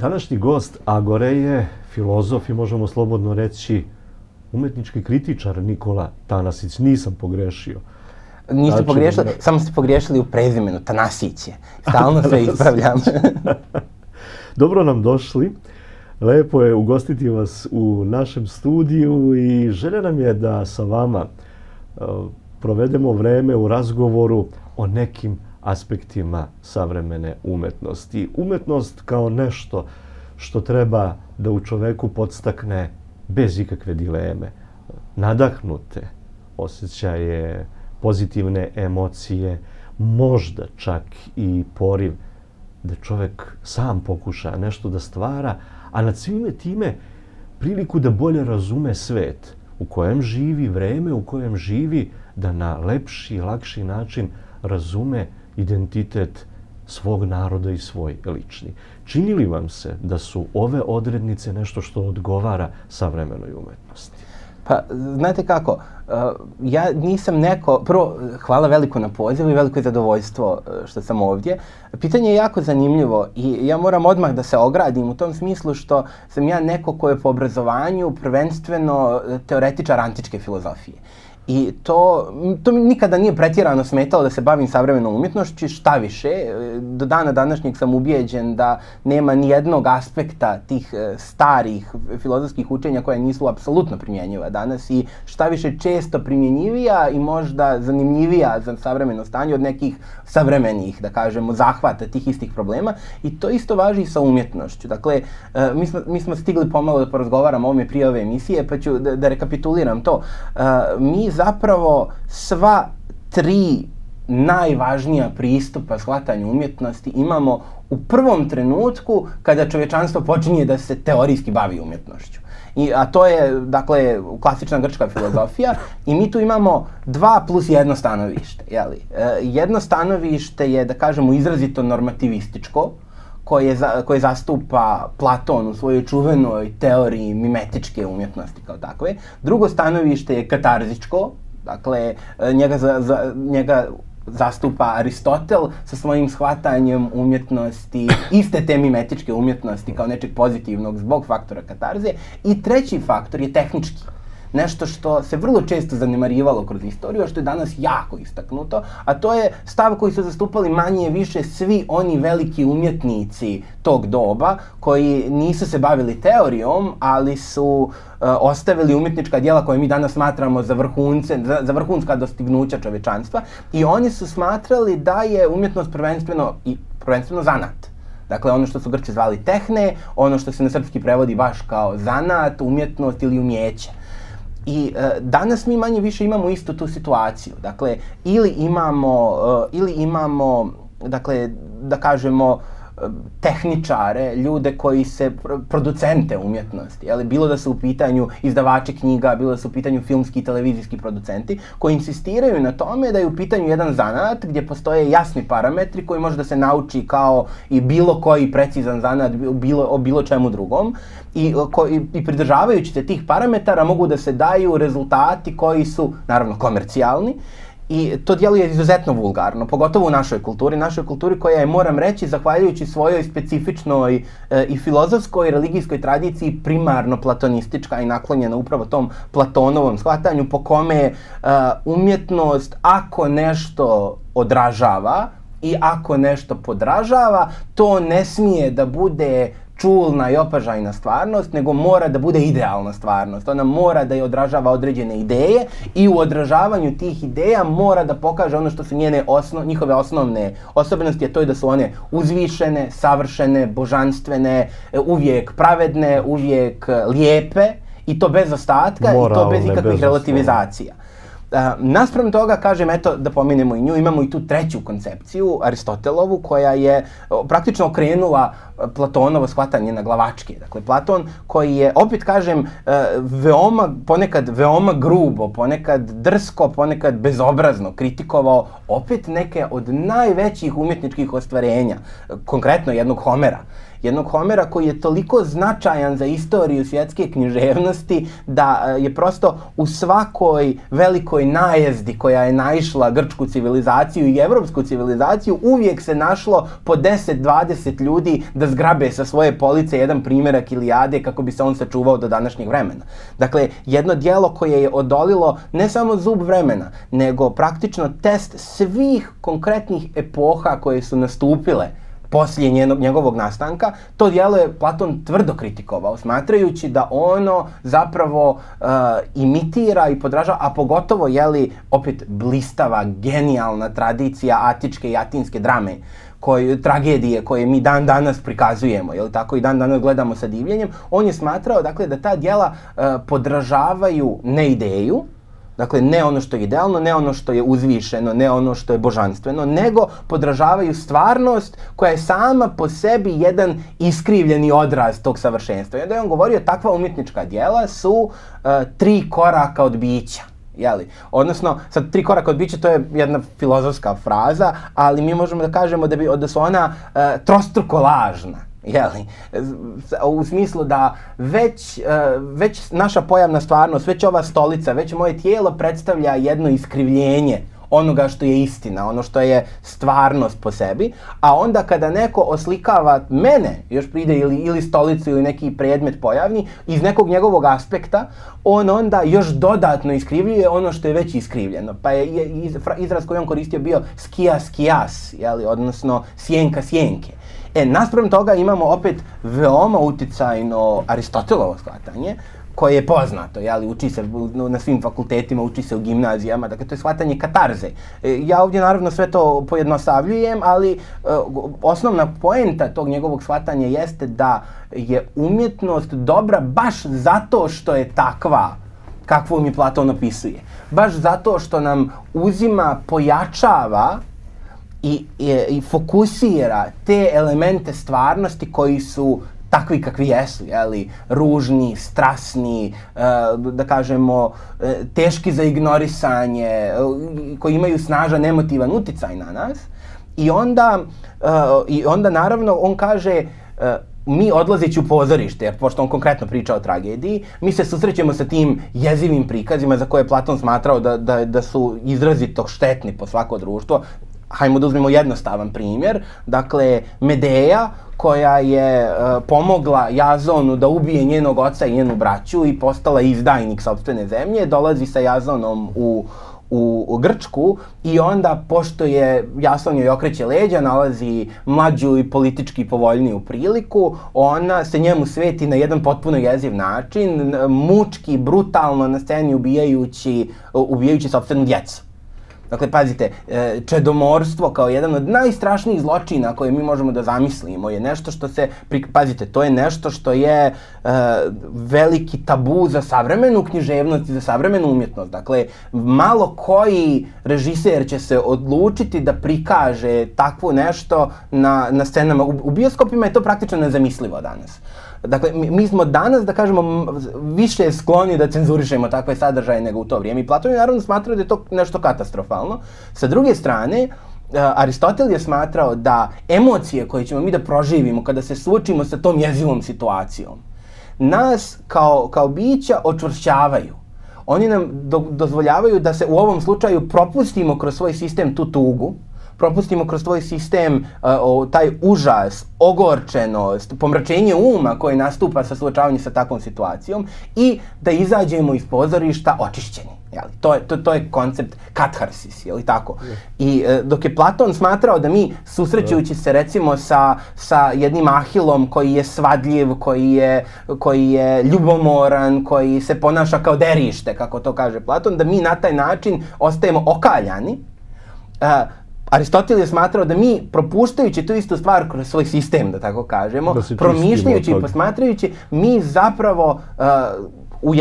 Današnji gost Agore je filozof i možemo slobodno reći umetnički kritičar Nikola Tanasić. Nisam pogrešio. Niste pogriješili, samo ste pogriješili u prezimenu, Tanasić je. Stalno se ispravljam. Dobro nam došli. Lepo je ugostiti vas u našem studiju i želja nam je da sa vama provedemo vreme u razgovoru o nekim aspektima savremene umetnosti. Umetnost kao nešto što treba da u čoveku podstakne bez ikakve dileme, nadahnute osjećaje, pozitivne emocije, možda čak i poriv da čovek sam pokuša nešto da stvara, a nad svime time priliku da bolje razume svet u kojem živi, vreme u kojem živi, da na lepši i lakši način razume identitet svog naroda i svoj lični. Čini li vam se da su ove odrednice nešto što odgovara savremenoj umetnosti? Pa, znate kako, ja nisam neko... Prvo, hvala veliko na pozivu i veliko je zadovoljstvo što sam ovdje. Pitanje je jako zanimljivo i ja moram odmah da se ogradim u tom smislu što sam ja neko ko je po obrazovanju prvenstveno teoretičar antičke filozofije. I to mi nikada nije pretjerano smetalo da se bavim savremenom umjetnošću, šta više, do dana današnjeg sam ubijeđen da nema ni jednog aspekta tih starih filozofskih učenja koja nisu apsolutno primjenjiva danas i šta više često primjenjivija i možda zanimljivija za savremeno stanje od nekih savremenih, da kažemo, zahvata tih istih problema i to isto važi i sa umjetnošću. Dakle, mi smo stigli pomalo da porazgovaramo o ovome prije ove emisije, pa ću da rekapituliram to. Mi zapravo sva tri najvažnija pristupa shvatanju umjetnosti imamo u prvom trenutku kada čovječanstvo počinje da se teorijski bavi umjetnošću. A to je, dakle, klasična grčka filozofija i mi tu imamo 2+1 stanovište. Jedno stanovište je, da kažemo, izrazito normativističko, koje zastupa Platon u svojoj čuvenoj teoriji mimetičke umjetnosti kao takve. Drugo stanovište je katarzičko, dakle, njega zastupa Aristotel sa svojim shvatanjem umjetnosti, iste te mimetičke umjetnosti kao nečeg pozitivnog zbog faktora katarze. I treći faktor je tehnički. Nešto što se vrlo često zanemarivalo kroz istoriju, a što je danas jako istaknuto, a to je stav koji su zastupali manje više svi oni veliki umjetnici tog doba, koji nisu se bavili teorijom, ali su ostavili umjetnička djela koje mi danas smatramo za vrhunska dostignuća čovečanstva i oni su smatrali da je umjetnost prvenstveno zanat. Dakle, ono što su Grci zvali tehne, ono što se na srpski prevodi baš kao zanat, umjetnost ili umjeće. I danas mi manje više imamo istu tu situaciju. Dakle, ili imamo, dakle, da kažemo, tehničare, ljude koji se, producente umjetnosti, bilo da su u pitanju izdavači knjiga, bilo da su u pitanju filmski i televizijski producenti, koji insistiraju na tome da je u pitanju jedan zanat gdje postoje jasni parametri koji može da se nauči kao i bilo koji precizan zanat o bilo čemu drugom i pridržavajući se tih parametara mogu da se daju rezultati koji su, naravno, komercijalni. I to djeluje izuzetno vulgarno, pogotovo u našoj kulturi koja je, moram reći, zahvaljujući svojoj specifičnoj i filozofskoj i religijskoj tradiciji primarno platonistička i naklonjena upravo tom Platonovom shvatanju po kome umjetnost, ako nešto odražava i ako nešto podražava, to ne smije da bude čulna i opažajna stvarnost, nego mora da bude idealna stvarnost. Ona mora da je odražava određene ideje i u odražavanju tih ideja mora da pokaže ono što su njihove osnovne osobenosti, a to je da su one uzvišene, savršene, božanstvene, uvijek pravedne, uvijek lijepe i to bez ostatka i to bez ikakvih relativizacija. Naspram toga, kažem, eto, da pomenemo i nju, imamo i tu treću koncepciju, Aristotelovu, koja je praktično okrenula Platonovo shvatanje na glavačke. Dakle, Platon koji je, opet kažem, ponekad veoma grubo, ponekad drsko, ponekad bezobrazno kritikovao opet neke od najvećih umjetničkih ostvarenja, konkretno jednog Homera. Jednog Homera koji je toliko značajan za istoriju svjetske književnosti da je prosto u svakoj velikoj najezdi koja je naišla grčku civilizaciju i evropsku civilizaciju uvijek se našlo po 10-20 ljudi da da zgrabe sa svoje police jedan primjerak Ilijade kako bi se on sačuvao do današnjeg vremena. Dakle, jedno djelo koje je odolilo ne samo zub vremena, nego praktično test svih konkretnih epoha koje su nastupile poslije njegovog nastanka. To djelo je Platon tvrdo kritikovao, smatrajući da ono zapravo imitira i podražava, a pogotovo, opet blistava, genijalna tradicija atičke i atinske drame, tragedije koje mi dan danas prikazujemo, tako i dan danas gledamo sa divljenjem. On je smatrao, dakle, da ta djela podražavaju ne ideju, dakle, ne ono što je idealno, ne ono što je uzvišeno, ne ono što je božanstveno, nego podražavaju stvarnost koja je sama po sebi jedan iskrivljeni odraz tog savršenstva. I onda je on govorio, takva umjetnička djela su 3 koraka od bića. Odnosno, sad 3 koraka od bića, to je jedna filozofska fraza, ali mi možemo da kažemo da su ona trostruko lažna. U smislu da već naša pojavna stvarnost, već ova stolica, već moje tijelo predstavlja jedno iskrivljenje onoga što je istina, ono što je stvarnost po sebi, a onda kada neko oslikava mene, još pride ili stolicu ili neki predmet pojavni, iz nekog njegovog aspekta, on onda još dodatno iskrivljuje ono što je već iskrivljeno. Pa je izraz koji on koristio bio skias skias, odnosno sjenka sjenke. Naspram toga imamo opet veoma uticajno Aristotelovo shvatanje, koje je poznato, uči se na svim fakultetima, uči se u gimnazijama, dakle to je shvatanje katarze. Ja ovdje naravno sve to pojednostavljujem, ali osnovna poenta tog njegovog shvatanja jeste da je umjetnost dobra baš zato što je takva kakvu mi Platon opisuje. Baš zato što nam uzima, pojačava i fokusira te elemente stvarnosti koji su takvi kakvi jesu, ružni, strasni, da kažemo, teški za ignorisanje, koji imaju snažan emotivan uticaj na nas. I onda naravno on kaže, mi odlazeći u pozorište, jer pošto on konkretno priča o tragediji, mi se susrećemo sa tim jezivim prikazima za koje je Platon smatrao da su izrazito štetni po svako društvo. Hajmo da uzmemo jednostavan primjer, dakle Medeja koja je pomogla Jazonu da ubije njenog oca i njenu braću i postala izdajnik sopstvene zemlje, dolazi sa Jazonom u Grčku i onda, pošto je Jason joj okreće leđa, nalazi mlađu i politički povoljniju priliku, ona se njemu sveti na jedan potpuno jeziv način, mučki, brutalno na sceni ubijajući sopstvenu djecu. Dakle, pazite, čedomorstvo kao jedan od najstrašnijih zločina koje mi možemo da zamislimo je nešto što pazite, to je nešto što je veliki tabu za savremenu književnost i za savremenu umjetnost. Dakle, malo koji režiser će se odlučiti da prikaže takvo nešto na scenama. U bioskopima je to praktično nezamislivo danas. Dakle, mi smo danas, da kažemo, više skloni da cenzurišemo takve sadržaje nego u to vrijeme. I Platon je naravno smatrao da je to nešto katastrofalno. Sa druge strane, Aristotel je smatrao da emocije koje ćemo mi da proživimo kada se suočimo sa tom jezivom situacijom, nas kao bića očvršćavaju. Oni nam dozvoljavaju da se u ovom slučaju propustimo kroz svoj sistem tu tugu, propustimo kroz svoj sistem taj užas, ogorčenost, pomračenje uma koje nastupa sa suočavanjem sa takvom situacijom i da izađemo iz pozorišta očišćeni. To je koncept katharsis, je li tako? I dok je Platon smatrao da mi, susrećujući se recimo sa jednim Ahilom koji je svadljiv, koji je ljubomoran, koji se ponaša kao derište, kako to kaže Platon, da mi na taj način ostajemo okaljani, Aristotel je smatrao da mi, propuštajući tu istu stvar kroz svoj sistem, da tako kažemo, promišljajući i posmatrajući, mi zapravo u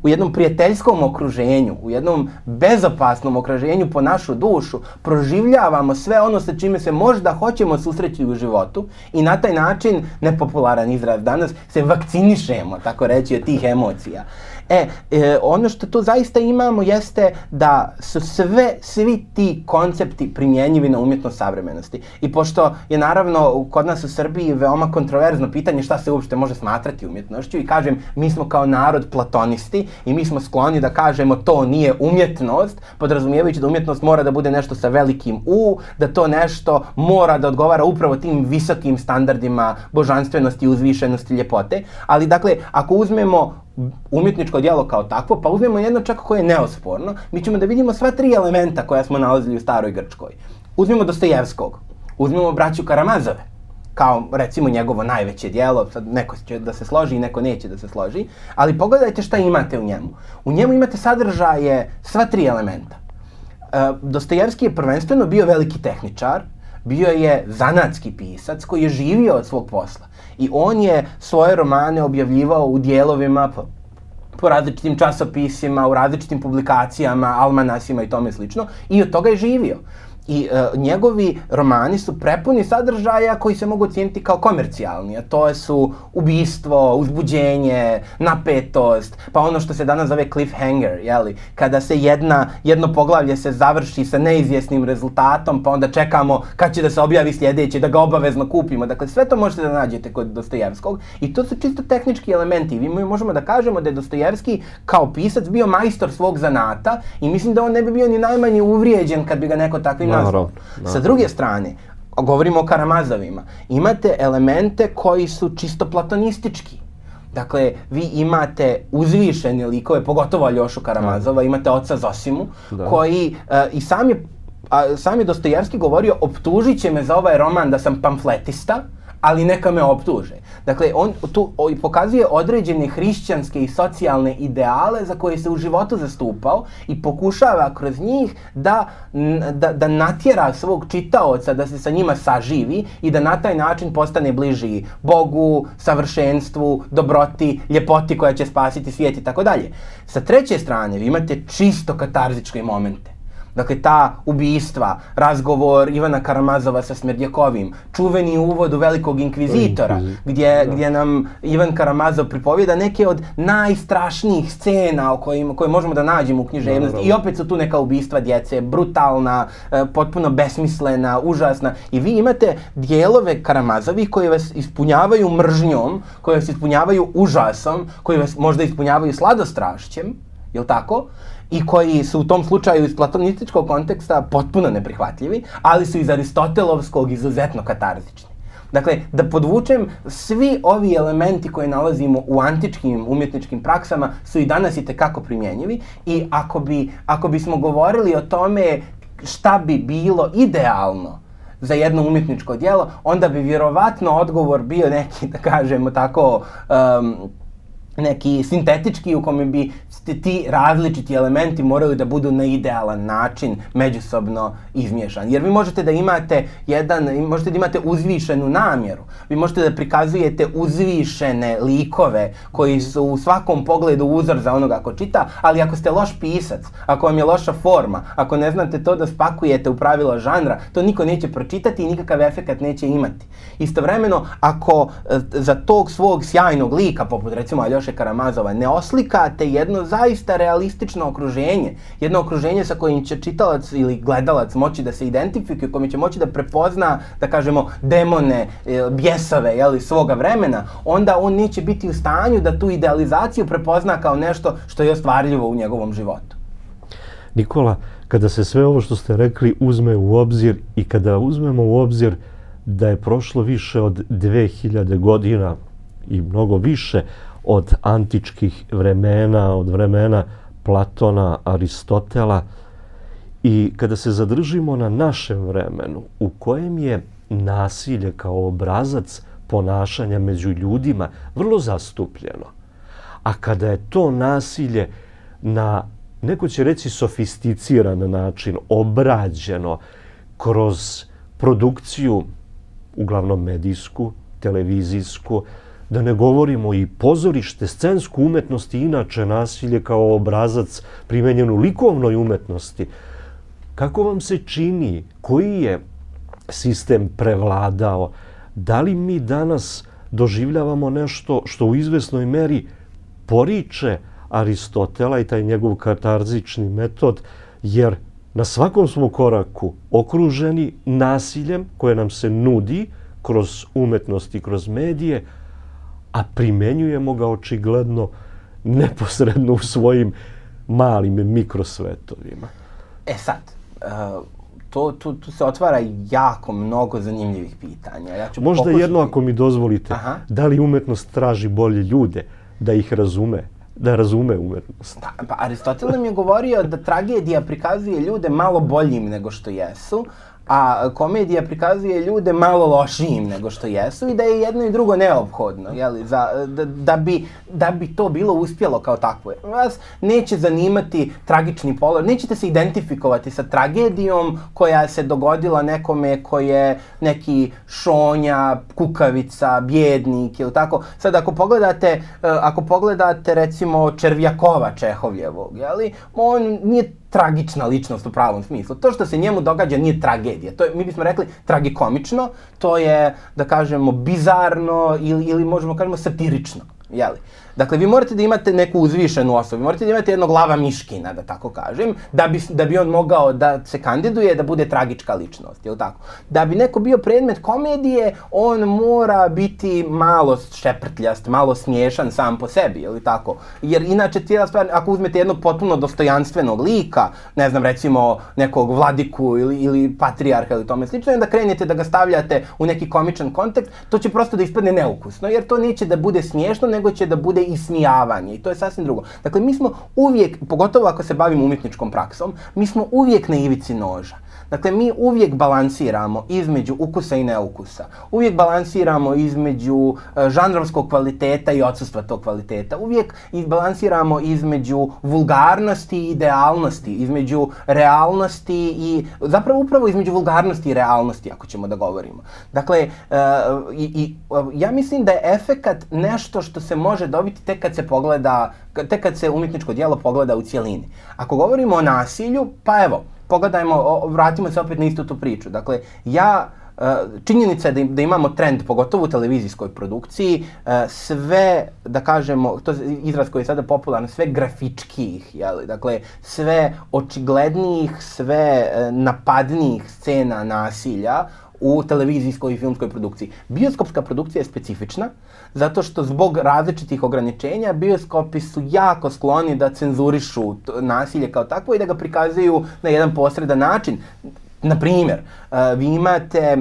jednom prijateljskom okruženju, u jednom bezopasnom okruženju po našu dušu, proživljavamo sve ono sa čime se možda hoćemo susreći u životu i na taj način, nepopularan izraz danas, se vakcinišemo, tako reći, od tih emocija. Ono što tu zaista imamo jeste da su svi ti koncepti primjenjivi na umjetnost savremenosti. I pošto je naravno kod nas u Srbiji veoma kontroverzno pitanje šta se uopšte može smatrati umjetnošću i kažem, mi smo kao narod platonisti i mi smo skloni da kažemo to nije umjetnost, podrazumijevajući da umjetnost mora da bude nešto sa velikim U, da to nešto mora da odgovara upravo tim visokim standardima božanstvenosti, uzvišenosti, ljepote. Ali dakle, ako uzmemo umjetničko djelo kao takvo, pa uzmemo jedno čak koje je neosporno, mi ćemo da vidimo sva tri elementa koja smo nalazili u staroj Grčkoj. Uzmemo Dostojevskog, uzmemo braću Karamazove, kao recimo njegovo najveće djelo, sad neko će da se složi i neko neće da se složi, ali pogledajte šta imate u njemu. U njemu imate sadržaje sva tri elementa. Dostojevski je prvenstveno bio veliki tehničar, bio je zanatski pisac koji je živio od svog posla. I on je svoje romane objavljivao u dijelovima po različitim časopisima, u različitim publikacijama, almanasima i tome slično, i od toga je živio. I njegovi romani su prepuni sadržaja koji se mogu ocijeniti kao komercijalni, a to su ubistvo, uzbuđenje, napetost, pa ono što se danas zove cliffhanger, jeli? Kada se jedno poglavlje se završi sa neizvjesnim rezultatom, pa onda čekamo kad će da se objavi sljedeće, da ga obavezno kupimo. Dakle, sve to možete da nađete kod Dostojevskog i to su čisto tehnički elementi. Mi možemo da kažemo da je Dostojevski kao pisac bio majstor svog zanata i mislim da on ne bi bio ni najmanje uvrijeđen kad bi ga neko takvim nazvao. Sa druge strane, govorimo o Karamazovima, imate elemente koji su čisto platonistički. Dakle, vi imate uzvišene likove, pogotovo Aljošu Karamazova, imate oca Zosimu, koji i sam je Dostojevski govorio, optužit će me za ovaj roman da sam pamfletista, ali neka me optuže. Dakle, on tu pokazuje određene hrišćanske i socijalne ideale za koje se u životu zastupao i pokušava kroz njih da natjera svog čitaoca da se sa njima saživi i da na taj način postane bliži Bogu, savršenstvu, dobroti, ljepoti koja će spasiti svijet i tako dalje. Sa treće strane, vi imate čisto katarzičke momente. Dakle, ta ubistva, razgovor Ivana Karamazova sa Smerdjakovim, čuveni uvod u Velikog inkvizitora, gdje nam Ivan Karamazov pripovijeda neke od najstrašnijih scena koje možemo da nađemo u književnosti. I opet su tu neka ubistva djece, brutalna, potpuno besmislena, užasna. I vi imate dijelove Karamazovih koji vas ispunjavaju mržnjom, koji vas ispunjavaju užasom, koji vas možda ispunjavaju sladostrašćem, jel' tako? I koji su u tom slučaju iz platonističkog konteksta potpuno neprihvatljivi, ali su iz aristotelovskog izuzetno katarzični. Dakle, da podvučem, svi ovi elementi koje nalazimo u antičkim umjetničkim praksama su i danas itekako primjenjivi i ako bismo govorili o tome šta bi bilo idealno za jedno umjetničko djelo, onda bi vjerovatno odgovor bio neki, da kažemo tako, neki sintetički u kome bi ti različiti elementi morali da budu na idealan način međusobno izmiješani. Jer vi možete da imate uzvišenu namjeru, vi možete da prikazujete uzvišene likove koji su u svakom pogledu uzor za onoga ko čita, ali ako ste loš pisac, ako vam je loša forma, ako ne znate to da spakujete u pravila žanra, to niko neće pročitati i nikakav efekat neće imati. Istovremeno, ako za tog svog sjajnog lika, poput recimo Aljoše Karamazova, ne oslikate jedno zaista realistično okruženje, jedno okruženje sa kojim će čitalac ili gledalac moći da se identifikuje, kojim će moći da prepozna, da kažemo, demone, bjesove, svoga vremena, onda on neće biti u stanju da tu idealizaciju prepozna kao nešto što je ostvarljivo u njegovom životu. Nikola, kada se sve ovo što ste rekli uzme u obzir i kada uzmemo u obzir da je prošlo više od 2000 godina i mnogo više od antičkih vremena, od vremena Platona, Aristotela, i kada se zadržimo na našem vremenu u kojem je nasilje kao obrazac ponašanja među ljudima vrlo zastupljeno, a kada je to nasilje na, neko će reći, sofisticiran način, obrađeno kroz produkciju, uglavnom medijsku, televizijsku, da ne govorimo i pozorište, scensku umetnost i inače nasilje kao obrazac primenjen u likovnoj umetnosti. Kako vam se čini, koji je sistem prevladao? Da li mi danas doživljavamo nešto što u izvesnoj meri poriče Aristotela i taj njegov katarzični metod, jer na svakom smo koraku okruženi nasiljem koje nam se nudi kroz umetnost i kroz medije, a primenjujemo ga očigledno neposredno u svojim malim mikrosvetovima. Sad, tu se otvara jako mnogo zanimljivih pitanja. Možda jedno, ako mi dozvolite. Aha. Da li umetnost traži bolje ljude da ih razume? Da razume umetnost. Pa Aristotel nam je govorio da tragedija prikazuje ljude malo boljim nego što jesu, a komedija prikazuje ljude malo lošijim nego što jesu i da je jedno i drugo neophodno, jeli, da bi to bilo uspjelo kao takvo. Vas neće zanimati tragični polog, nećete se identifikovati sa tragedijom koja se dogodila nekome ko je neki šonja, kukavica, bjednik ili tako. Sad ako pogledate recimo Červjakova Čehovljevog, jeli, on nije tragična ličnost u pravom smislu. To što se njemu događa nije tragedija. To je, mi bismo rekli, tragikomično, to je, da kažemo, bizarno ili možemo kažemo satirično. Jeli? Dakle, vi morate da imate neku uzvišenu osobu, morate da imate jednog lava miškina, da tako kažem, da bi on mogao da se kandiduje, da bude tragička ličnost, jel tako? Da bi neko bio predmet komedije, on mora biti malo šeprtljast, malo smiješan sam po sebi, jel tako? Jer inače cijela stvar, ako uzmete jednog potpuno dostojanstvenog lika, ne znam, recimo nekog vladiku ili patrijarha ili tome slično, onda krenete da ga stavljate u neki komičan kontekst, to će prosto da ispadne neukusno, jer to neće da bude smiješno, nego će da bude ismijavanje i to je sasvim drugo. Dakle, mi smo uvijek, pogotovo ako se bavimo umjetničkom praksom, mi smo uvijek na ivici noža. Dakle, mi uvijek balansiramo između ukusa i neukusa. Uvijek balansiramo između žanrovskog kvaliteta i odsustva tog kvaliteta. Uvijek balansiramo između vulgarnosti i idealnosti, između realnosti i zapravo upravo između vulgarnosti i realnosti, ako ćemo da govorimo. Dakle, ja mislim da je efekat nešto što se može dobiti tek kad se umjetničko djelo pogleda u cjelini. Ako govorimo o nasilju, pa evo, pogledajmo, vratimo se opet na istu tu priču. Dakle, činjenica je da imamo trend, pogotovo u televizijskoj produkciji, sve, da kažemo, to je izraz koji je sada popularan, sve grafičkijih, jeli? Dakle, sve očiglednijih, sve napadnijih scena nasilja u televizijskoj i filmskoj produkciji. Bioskopska produkcija je specifična, zato što zbog različitih ograničenja bioskopi su jako skloni da cenzurišu nasilje kao takvo i da ga prikazuju na jedan posredan način. Na primjer, vi imate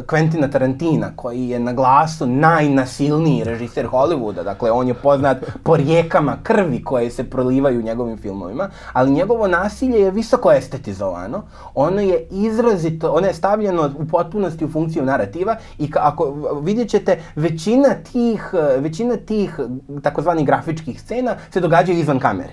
Quentina Tarantina, koji je na glasu najnasilniji režiser Hollywooda, dakle on je poznat po rijekama krvi koje se prolivaju u njegovim filmovima, ali njegovo nasilje je visoko estetizovano, ono je stavljeno u potpunosti u funkciju narativa i ako vidjet ćete, većina tih takozvanih grafičkih scena se događaju izvan kamere.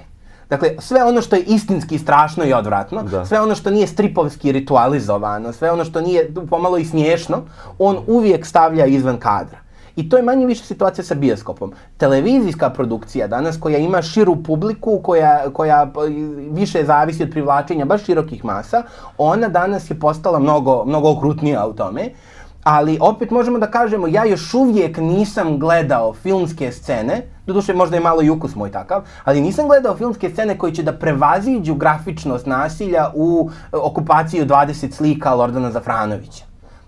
Dakle, sve ono što je istinski strašno i odvratno, sve ono što nije stripovski ritualizovano, sve ono što nije pomalo i smiješno, on uvijek stavlja izvan kadra. I to je manje više situacija sa bioskopom. Televizijska produkcija danas koja ima širu publiku, koja više zavisi od privlačenja baš širokih masa, ona danas je postala mnogo okrutnija u tome. Ali opet možemo da kažemo, ja još uvijek nisam gledao filmske scene, doduše možda je malo i ukus moj takav, ali nisam gledao filmske scene koji će da prevaziđu grafičnost nasilja u okupaciju 20 slika Lordana Zafranovića.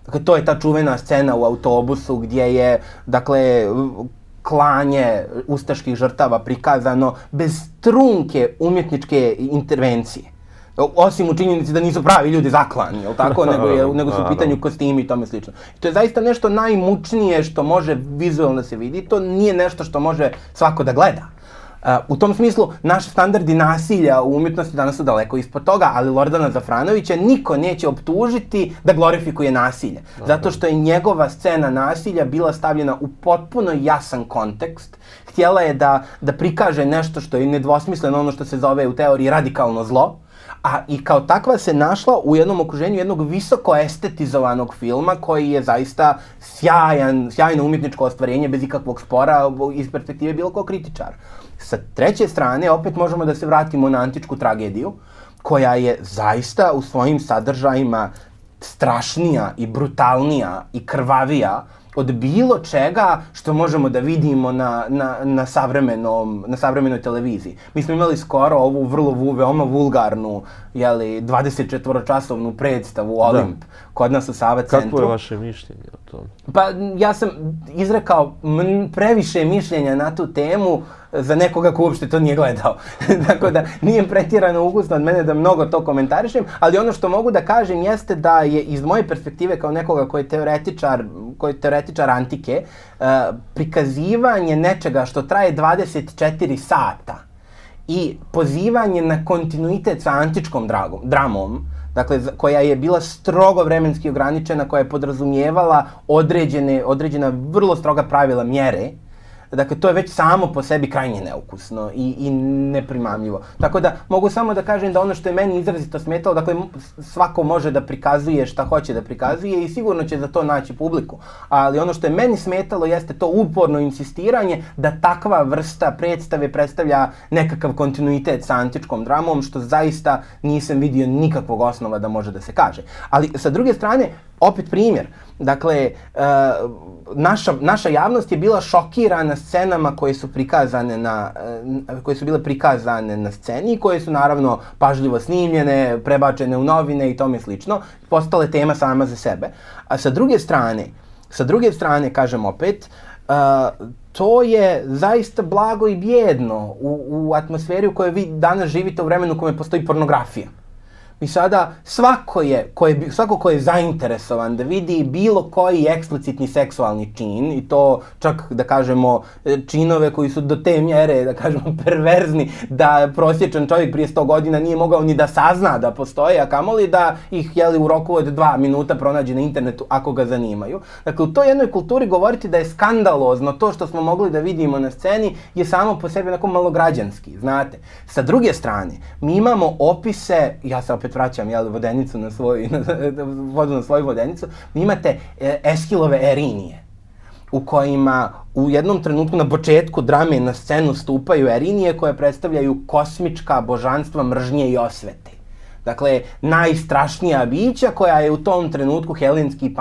Dakle, to je ta čuvena scena u autobusu gdje je, dakle, klanje ustaških žrtava prikazano bez trunke umjetničke intervencije. Osim u činjenici da nisu pravi ljudi zaklani, jel tako, nego su u pitanju kostimi i tome slično. I to je zaista nešto najmučnije što može vizualno se vidi, to nije nešto što može svako da gleda. U tom smislu, naši standardi nasilja u umjetnosti danas su daleko ispod toga, ali Lordana Zafranovića niko neće optužiti da glorifikuje nasilje. Zato što je njegova scena nasilja bila stavljena u potpuno jasan kontekst. Htjela je da prikaže nešto što je nedvosmisleno, ono što se zove u teoriji radikalno zlo, a i kao takva se našla u jednom okruženju jednog visoko estetizovanog filma koji je zaista sjajno umjetničko ostvarenje bez ikakvog spora iz perspektive bilo kog kritičara. Sa treće strane, opet možemo da se vratimo na antičku tragediju, koja je zaista u svojim sadržajima strašnija i brutalnija i krvavija od bilo čega što možemo da vidimo na savremenoj televiziji. Mi smo imali skoro ovu veoma vulgarnu, 24-časovnu predstavu Olimp kod nas u Sava centru. Kako je vaše mišljenje o tome? Pa ja sam izrekao previše mišljenja na tu temu za nekoga ko uopšte to nije gledao. Tako da nije pretjerano ukusno od mene da mnogo to komentarišem, ali ono što mogu da kažem jeste da je iz moje perspektive kao nekoga koji je teoretičar antike, prikazivanje nečega što traje 24 sata i pozivanje na kontinuitet sa antičkom dramom, dakle, koja je bila strogo vremenski ograničena, koja je podrazumijevala određena vrlo stroga pravila mjere. Dakle, to je već samo po sebi krajnje neukusno i neprimamljivo. Tako da, mogu samo da kažem da ono što je meni izrazito smetalo, dakle, svako može da prikazuje šta hoće da prikazuje i sigurno će za to naći publiku. Ali ono što je meni smetalo jeste to uporno insistiranje da takva vrsta predstave predstavlja nekakav kontinuitet sa antičkom dramom, što zaista nisam vidio nikakvog osnova da može da se kaže. Ali, sa druge strane, opet primjer. Dakle, naša javnost je bila šokirana scenama koje su bile prikazane na sceni i koje su naravno pažljivo snimljene, prebačene u novine i tome slično, postale tema sama za sebe. A sa druge strane, kažem opet, to je zaista blago i bijedno u atmosferi u kojoj vi danas živite u vremenu u kojem postoji pornografija. I sada svako ko je zainteresovan da vidi bilo koji eksplicitni seksualni čin, i to čak da kažemo činove koji su do te mjere, da kažemo, perverzni, da prosječan čovjek prije 100 godina nije mogao ni da sazna da postoje, a kamoli da ih u roku od 2 minuta pronađe na internetu ako ga zanimaju. Dakle, u toj jednoj kulturi govoriti da je skandalozno to što smo mogli da vidimo na sceni je samo po sebi onako malograđanski, znate. Sa druge strane, mi imamo opise, ja se opet vraćam vodenicu na vodu na svoju vodenicu, vi imate Eshilove Erinije, u kojima u jednom trenutku na početku drame na scenu stupaju Erinije koje predstavljaju kosmička božanstva mržnje i osvete. Dakle, najstrašnija bića koja je u tom trenutku helenski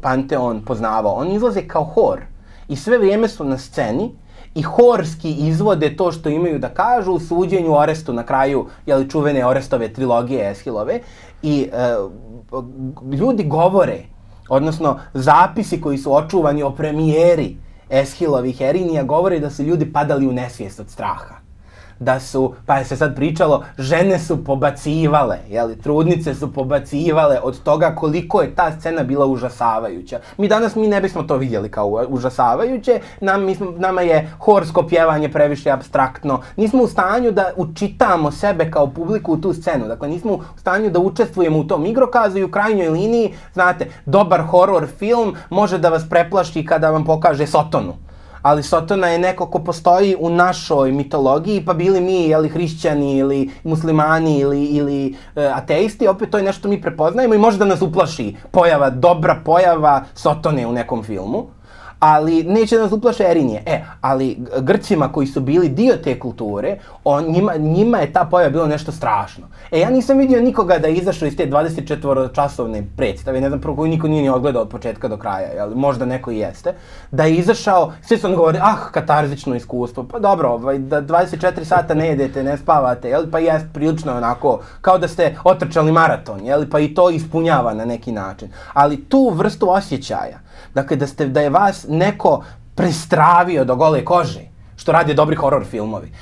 panteon poznavao. Oni izlaze kao hor i sve vrijeme su na sceni i horski izvode to što imaju da kažu u suđenju Orestu na kraju čuvene Orestove trilogije Eshilove i ljudi govore, odnosno zapisi koji su očuvani o premijeri Eshilovih Erinija govore da su ljudi padali u nesvijest od straha. Da su, pa je se sad pričalo, žene su pobacivale, trudnice su pobacivale od toga koliko je ta scena bila užasavajuća. Mi danas ne bismo to vidjeli kao užasavajuće, nama je horsko pjevanje previše apstraktno, nismo u stanju da učitamo sebe kao publiku u tu scenu, dakle nismo u stanju da učestvujemo u tom igrokazu i u krajnjoj liniji, znate, dobar horor film može da vas preplaši kada vam pokaže Sotonu. Ali Sotona je neko ko postoji u našoj mitologiji, pa bili mi hrišćani ili muslimani ili ateisti, opet to je nešto mi prepoznajemo i može da nas uplaši dobra pojava Sotone u nekom filmu, ali neće da nas uplaše Erinije. Ali Grcima koji su bili dio te kulture, njima je ta pojava bilo nešto strašno. Ja nisam vidio nikoga da je izašao iz te 24-časovne predstave, ne znam, prvo koju niko nije ni odgledao od početka do kraja, možda neko i jeste, da je izašao, svi su govori, katarzično iskustvo, pa dobro, da 24 sata ne jedete, ne spavate, pa jest prilično onako, kao da ste otrčali maraton, pa i to ispunjava na neki način. Ali tu vrstu osjećaja, dakle, da je vas neko prestravio do gole kože, što radi dobri horor filmovi,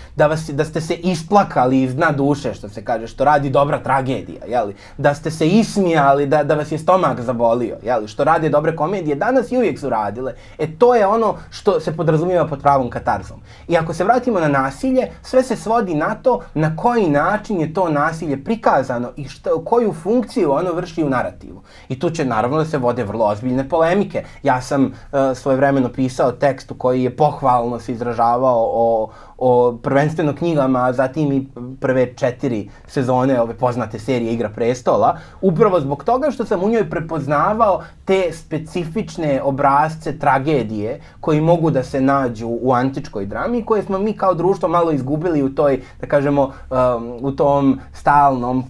da ste se isplakali iz dna duše, što se kaže, što radi dobra tragedija, da ste se ismijali, da vas je stomak zabolio, što rade dobre komedije, danas i uvijek su radile. To je ono što se podrazumijeva pod pravom katarzom. I ako se vratimo na nasilje, sve se svodi na to na koji način je to nasilje prikazano i koju funkciju ono vrši u narativu. I tu će naravno da se vode vrlo ozbiljne polemike. Ja sam svojevremeno pisao tekst u koji je pohvalno se izražavao prepričavao o prvenstveno knjigama, a zatim i prve 4 sezone ove poznate serije Igra prestola, upravo zbog toga što sam u njoj prepoznavao te specifične obrasce tragedije koji mogu da se nađu u antičkoj drami, koje smo mi kao društvo malo izgubili u toj, da kažemo, u tom stalnom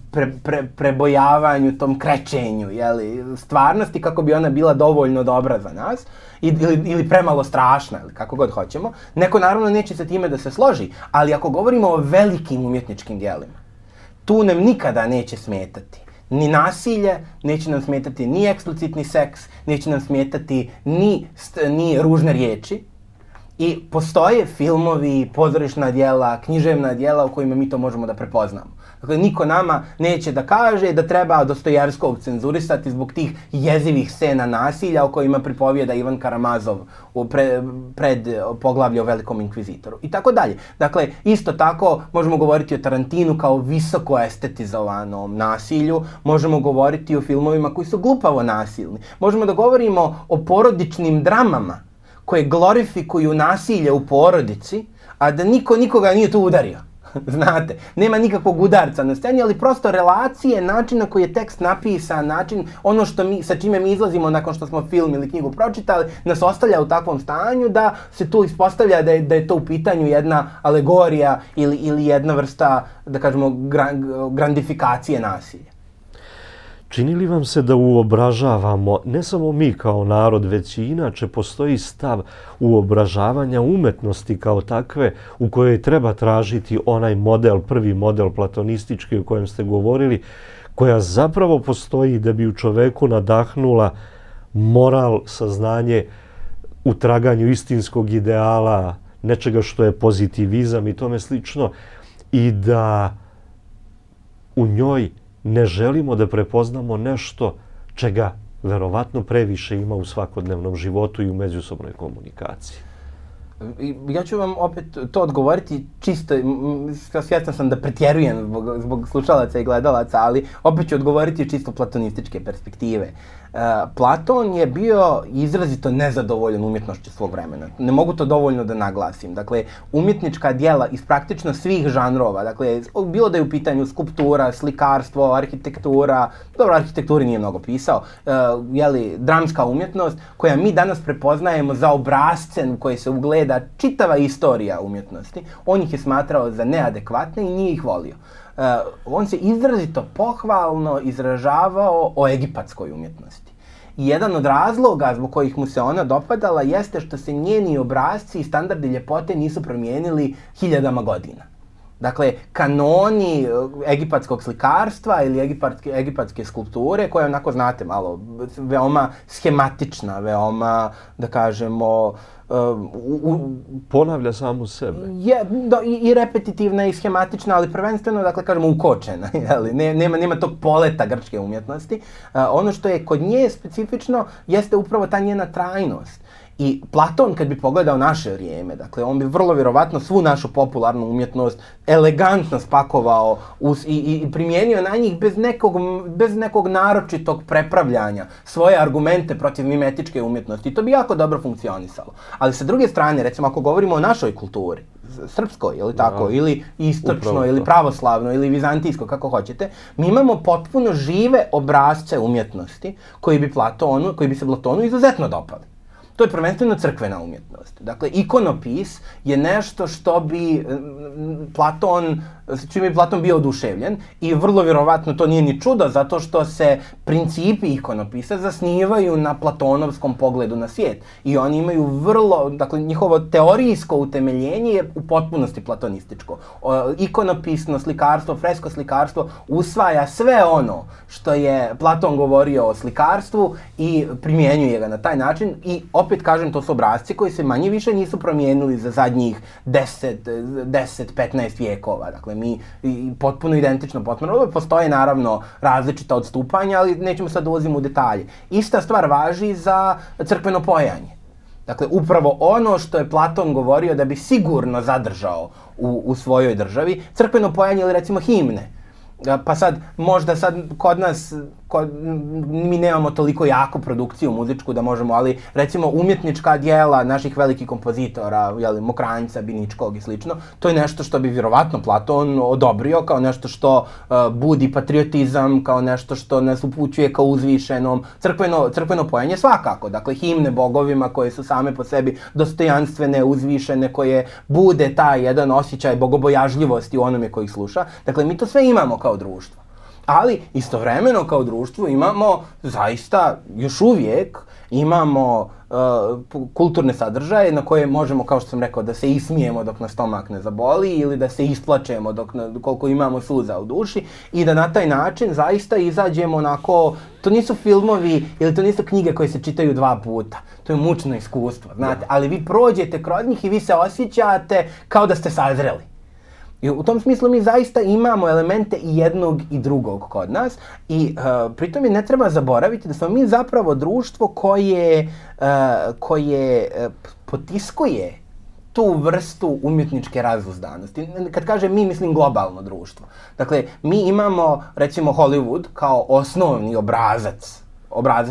prebojavanju, tom krećenju, stvarnosti, kako bi ona bila dovoljno dobra za nas, ili premalo strašna, ili kako god hoćemo. Neko naravno neće sa time da se složi, ali ako govorimo o velikim umjetničkim djelima, tu nam nikada neće smetati ni nasilje, neće nam smetati ni eksplicitni seks, neće nam smetati ni ružne riječi. I postoje filmovi, pozorišna djela, književna djela u kojima mi to možemo da prepoznamo. Dakle, niko nama neće da kaže da treba Dostojevskog cenzurisati zbog tih jezivih scena nasilja o kojima pripovijeda Ivan Karamazov pred poglavlje o Velikom inkvizitoru i tako dalje. Dakle, isto tako možemo govoriti o Tarantinu kao visoko estetizovanom nasilju, možemo govoriti o filmovima koji su glupavo nasilni, možemo da govorimo o porodičnim dramama koje glorifikuju nasilje u porodici, a da niko nikoga nije tu udario. Znate, nema nikakvog udarca na sceni, ali prosto relacije, način na koji je tekst napisan, način, ono sa čime mi izlazimo nakon što smo film ili knjigu pročitali, nas ostavlja u takvom stanju da se tu ispostavlja da je to u pitanju jedna alegorija ili jedna vrsta, da kažemo, grandifikacije nasilja. Čini li vam se da uobražavamo, ne samo mi kao narod, već i inače postoji stav uobražavanja umetnosti kao takve u kojoj treba tražiti onaj model, prvi model platonistički o kojem ste govorili, koja zapravo postoji da bi u čoveku nadahnula moral, saznanje u traganju istinskog ideala, nečega što je pozitivizam i tome slično, i da u njoj ne želimo da prepoznamo nešto čega verovatno previše ima u svakodnevnom životu i u međusobnoj komunikaciji. Ja ću vam opet to odgovoriti čisto, svjestan sam da pretjerujem zbog slušalaca i gledalaca, ali opet ću odgovoriti čisto platonističke perspektive. Platon je bio izrazito nezadovoljan umjetnošću svog vremena. Ne mogu to dovoljno da naglasim. Dakle, umjetnička djela iz praktično svih žanrova, dakle, bilo da je u pitanju skulptura, slikarstvo, arhitektura, dobro, arhitekturi nije mnogo pisao, dramska umjetnost, koja mi danas prepoznajemo za obrasce u koje se ugleda čitava istorija umjetnosti, on ih je smatrao za neadekvatne i nije ih volio. On se izrazito pohvalno izražavao o egipatskoj umjetnosti. I jedan od razloga zbog kojih mu se ona dopadala jeste što se njeni obrasci i standardi ljepote nisu promijenili hiljadama godina. Dakle, kanoni egipatskog slikarstva ili egipatske skulpture, koja onako, znate, malo veoma schematična, veoma, da kažemo, ponavlja samu sebe. I repetitivna i schematična, ali prvenstveno, dakle, kažemo, ukočena. Nema tog poleta grčke umjetnosti. Ono što je kod nje specifično jeste upravo ta njena trajnost. I Platon, kad bi pogledao naše vrijeme, dakle, on bi vrlo vjerovatno svu našu popularnu umjetnost elegantno spakovao i primijenio na njih bez nekog naročitog prepravljanja svoje argumente protiv mimetičke umjetnosti. I to bi jako dobro funkcionisalo. Ali sa druge strane, recimo, ako govorimo o našoj kulturi, srpskoj, ili tako, ili istočnoj, ili pravoslavnoj, ili vizantijskoj, kako hoćete, mi imamo potpuno žive obrasce umjetnosti koji bi se Platonu izuzetno dopali. To je prvenstveno crkvena umjetnost. Dakle, ikonopis je nešto što bi čime bi Platon bio oduševljen i vrlo vjerovatno to nije ni čudo zato što se principi ikonopisa zasnivaju na platonovskom pogledu na svijet. I oni imaju dakle, njihovo teorijsko utemeljenje je u potpunosti platonističko. Ikonopisno slikarstvo, fresko slikarstvo usvaja sve ono što je Platon govorio o slikarstvu i primjenjuje ga na taj način i opet kažem, to su obrasci koji se manje više nisu promijenili za zadnjih 10-15 vijekova. Dakle, mi potpuno identično, postoje naravno različita odstupanja, ali nećemo sad ulaziti u detalje. Ista stvar važi za crkveno pojanje. Dakle, upravo ono što je Platon govorio da bi sigurno zadržao u svojoj državi, crkveno pojanje ili recimo himne. Pa sad, možda sad mi nemamo toliko jaku produkciju muzičku da možemo, ali recimo umjetnička djela naših velikih kompozitora, Mokranjca, Biničkog i slično, to je nešto što bi vjerovatno Platon odobrio kao nešto što budi patriotizam, kao nešto što nas upućuje kao uzvišenom, crkveno pojenje svakako, dakle himne bogovima koje su same po sebi dostojanstvene, uzvišene, koje bude taj jedan osjećaj bogobojažljivosti u onome koji ih sluša. Dakle, mi to sve imamo kao društvo. Ali istovremeno kao društvo imamo zaista još uvijek imamo kulturne sadržaje na koje možemo, kao što sam rekao, da se ismijemo dok nas stomak ne zaboli ili da se isplačemo koliko imamo suza u duši i da na taj način zaista izađemo onako, to nisu filmovi ili to nisu knjige koje se čitaju 2 puta. To je mučno iskustvo, znate, ali vi prođete kroz njih i vi se osjećate kao da ste sazreli. I u tom smislu mi zaista imamo elemente i jednog i drugog kod nas i pritom ne treba zaboraviti da smo mi zapravo društvo koje potiskuje tu vrstu umjetničke razuzdanosti. Kad kažem mi, mislim globalno društvo. Dakle, mi imamo recimo Hollywood kao osnovni obrazac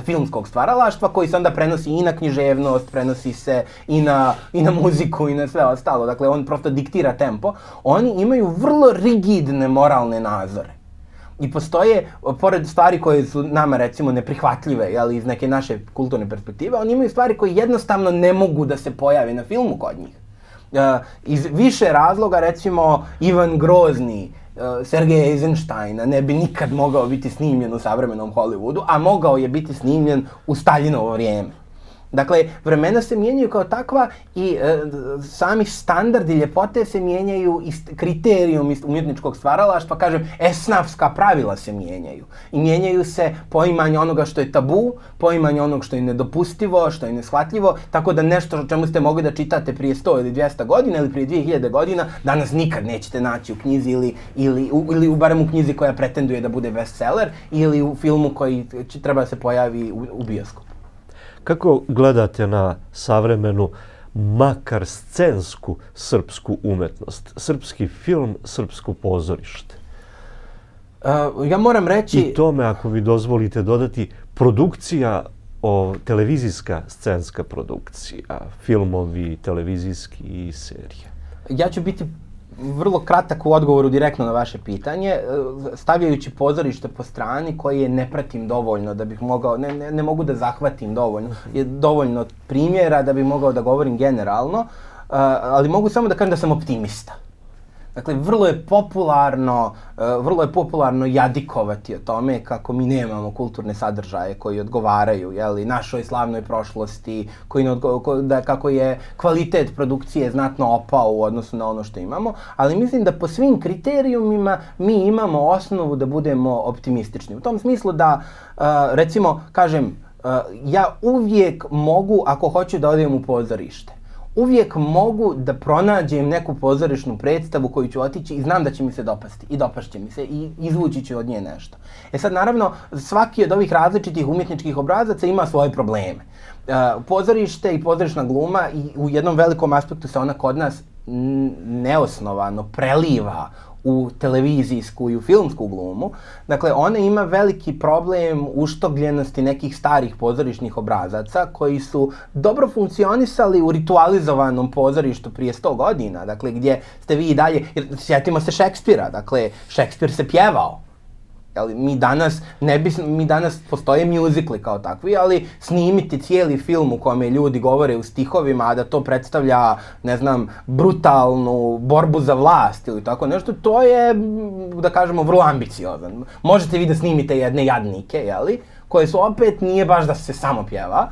filmskog stvaralaštva koji se onda prenosi i na književnost, prenosi se i na muziku i na sve ostalo. Dakle, on prosto diktira tempo. Oni imaju vrlo rigidne moralne nazore. I postoje, pored stvari koje su nama recimo neprihvatljive, jel, iz neke naše kulturne perspektive, oni imaju stvari koje jednostavno ne mogu da se pojave na filmu kod njih. Iz više razloga, recimo, Ivan Grozni, Sergeja Eisensteina ne bi nikad mogao biti snimljen u savremenom Hollywoodu, a mogao je biti snimljen u Staljinovo vrijeme. Dakle, vremena se mijenjaju kao takva i sami standardi ljepote se mijenjaju i kriterijum umjetničkog stvaralaštva, kažem, esnafska pravila se mijenjaju. I mijenjaju se poimanje onoga što je tabu, poimanje onog što je nedopustivo, što je neshvatljivo, tako da nešto o čemu ste mogli da čitate prije 100 ili 200 godina ili prije 2000 godina, danas nikad nećete naći u knjizi ili barem u knjizi koja pretenduje da bude bestseller ili u filmu koji treba da se pojavi u bioskopu. Kako gledate na savremenu, makar scensku srpsku umetnost? Srpski film, srpsko pozorište? Ja moram reći... I tome, ako vi dozvolite dodati, produkcija, televizijska scenska produkcija, filmovi, televizijski i serije. Ja ću biti vrlo kratak u odgovoru direktno na vaše pitanje, stavljajući pozorište po strani koje ne pratim dovoljno da bih mogao, ne mogu da zahvatim dovoljno, je dovoljno primjera da bih mogao da govorim generalno, ali mogu samo da kažem da sam optimista. Dakle, vrlo je popularno jadikovati o tome kako mi nemamo kulturne sadržaje koji odgovaraju, jeli, našoj slavnoj prošlosti, kako je kvalitet produkcije znatno opao u odnosu na ono što imamo, ali mislim da po svim kriterijumima mi imamo osnovu da budemo optimistični. U tom smislu da, recimo, kažem, ja uvijek mogu, ako hoću da odem u pozorište, uvijek mogu da pronađem neku pozorišnu predstavu koju ću otići i znam da će mi se dopasti i dopašće mi se i izvući ću od nje nešto. Sad, naravno, svaki od ovih različitih umjetničkih obrazaca ima svoje probleme. Pozorište i pozorišna gluma i u jednom velikom aspektu se ona kod nas neosnovano preliva u televizijsku i u filmsku glumu. Dakle, ona ima veliki problem uštogljenosti nekih starih pozorišnih obrazaca koji su dobro funkcionisali u ritualizovanom pozorištu prije 100 godina. Dakle, gdje ste vi i dalje, jer sjetimo se Šekspira, dakle, Šekspir se pjevao. Mi danas postoje mjuzikli kao takvi, ali snimiti cijeli film u kome ljudi govore u stihovima, a da to predstavlja, ne znam, brutalnu borbu za vlast ili tako nešto, to je, da kažemo, vrlo ambiciozan. Možete vi da snimite jedne jadnike, jeli, koje su opet, nije baš da se samo pjeva,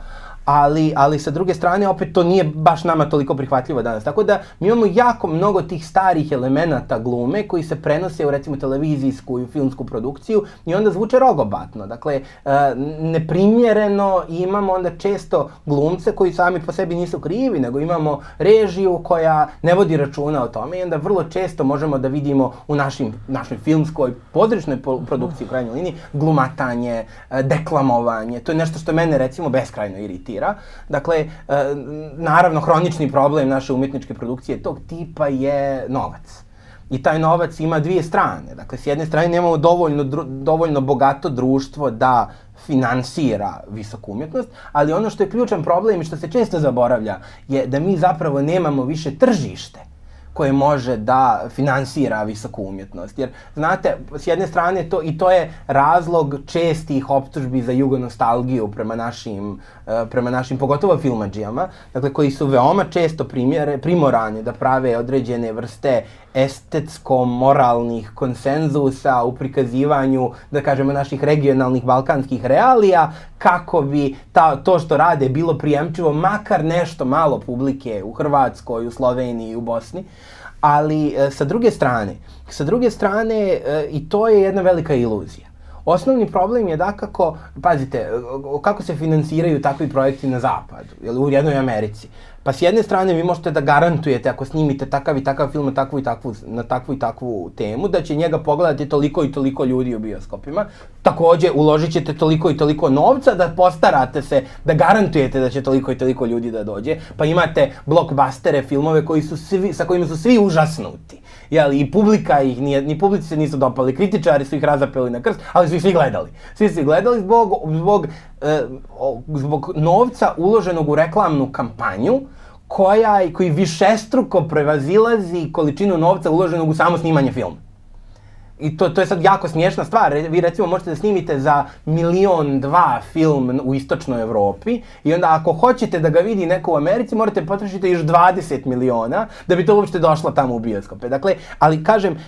ali sa druge strane opet to nije baš nama toliko prihvatljivo danas. Tako da mi imamo jako mnogo tih starih elemenata glume koji se prenose u recimo televizijsku i filmsku produkciju i onda zvuče rogobatno. Dakle, neprimjereno i imamo onda često glumce koji sami po sebi nisu krivi, nego imamo režiju koja ne vodi računa o tome i onda vrlo često možemo da vidimo u našoj filmskoj pozorišnoj produkciji u krajnjoj liniji glumatanje, deklamovanje. To je nešto što mene recimo beskrajno iritira. Dakle, naravno, hronični problem naše umjetničke produkcije tog tipa je novac. I taj novac ima dvije strane. Dakle, s jedne strane nemamo dovoljno bogato društvo da finansira visoku umjetnost, ali ono što je ključan problem i što se često zaboravlja je da mi zapravo nemamo više tržište koje može da finansira visoku umjetnost. Jer, znate, s jedne strane to je razlog čestih optužbi za jugonostalgiju prema našim pogotovo filmadžijama, dakle, koji su veoma često primorani da prave određene vrste estetsko-moralnih konsenzusa u prikazivanju, da kažemo, naših regionalnih balkanskih realija, kako bi to što rade bilo prijemčivo makar nešto malo publike u Hrvatskoj, u Sloveniji, u Bosni. Ali sa druge strane, i to je jedna velika iluzija. Osnovni problem je dakako, pazite, kako se finansiraju takvi projekti na zapadu, u jednoj Americi. Pa s jedne strane vi možete da garantujete ako snimite takav i takav film na takvu i takvu temu, da će njega pogledati toliko i toliko ljudi u bioskopima. Takođe, uložit ćete toliko i toliko novca da postarate se, da garantujete da će toliko i toliko ljudi da dođe. Pa imate blockbustere, filmove sa kojima su svi užasnuti. I ni publici se nisu dopali, kritičari su ih razapeli na krst, ali su ih svi gledali. Svi su ih gledali zbog novca uloženog u reklamnu kampanju, koji višestruko prevazilazi količinu novca uloženog u samo snimanje filma. I to je sad jako smiješna stvar. Vi recimo možete da snimite za 1, 2 miliona film u istočnoj Evropi i onda ako hoćete da ga vidi neko u Americi morate potrošiti još 20 miliona da bi to uopšte došlo tamo u bioskope. Dakle, ali kažem,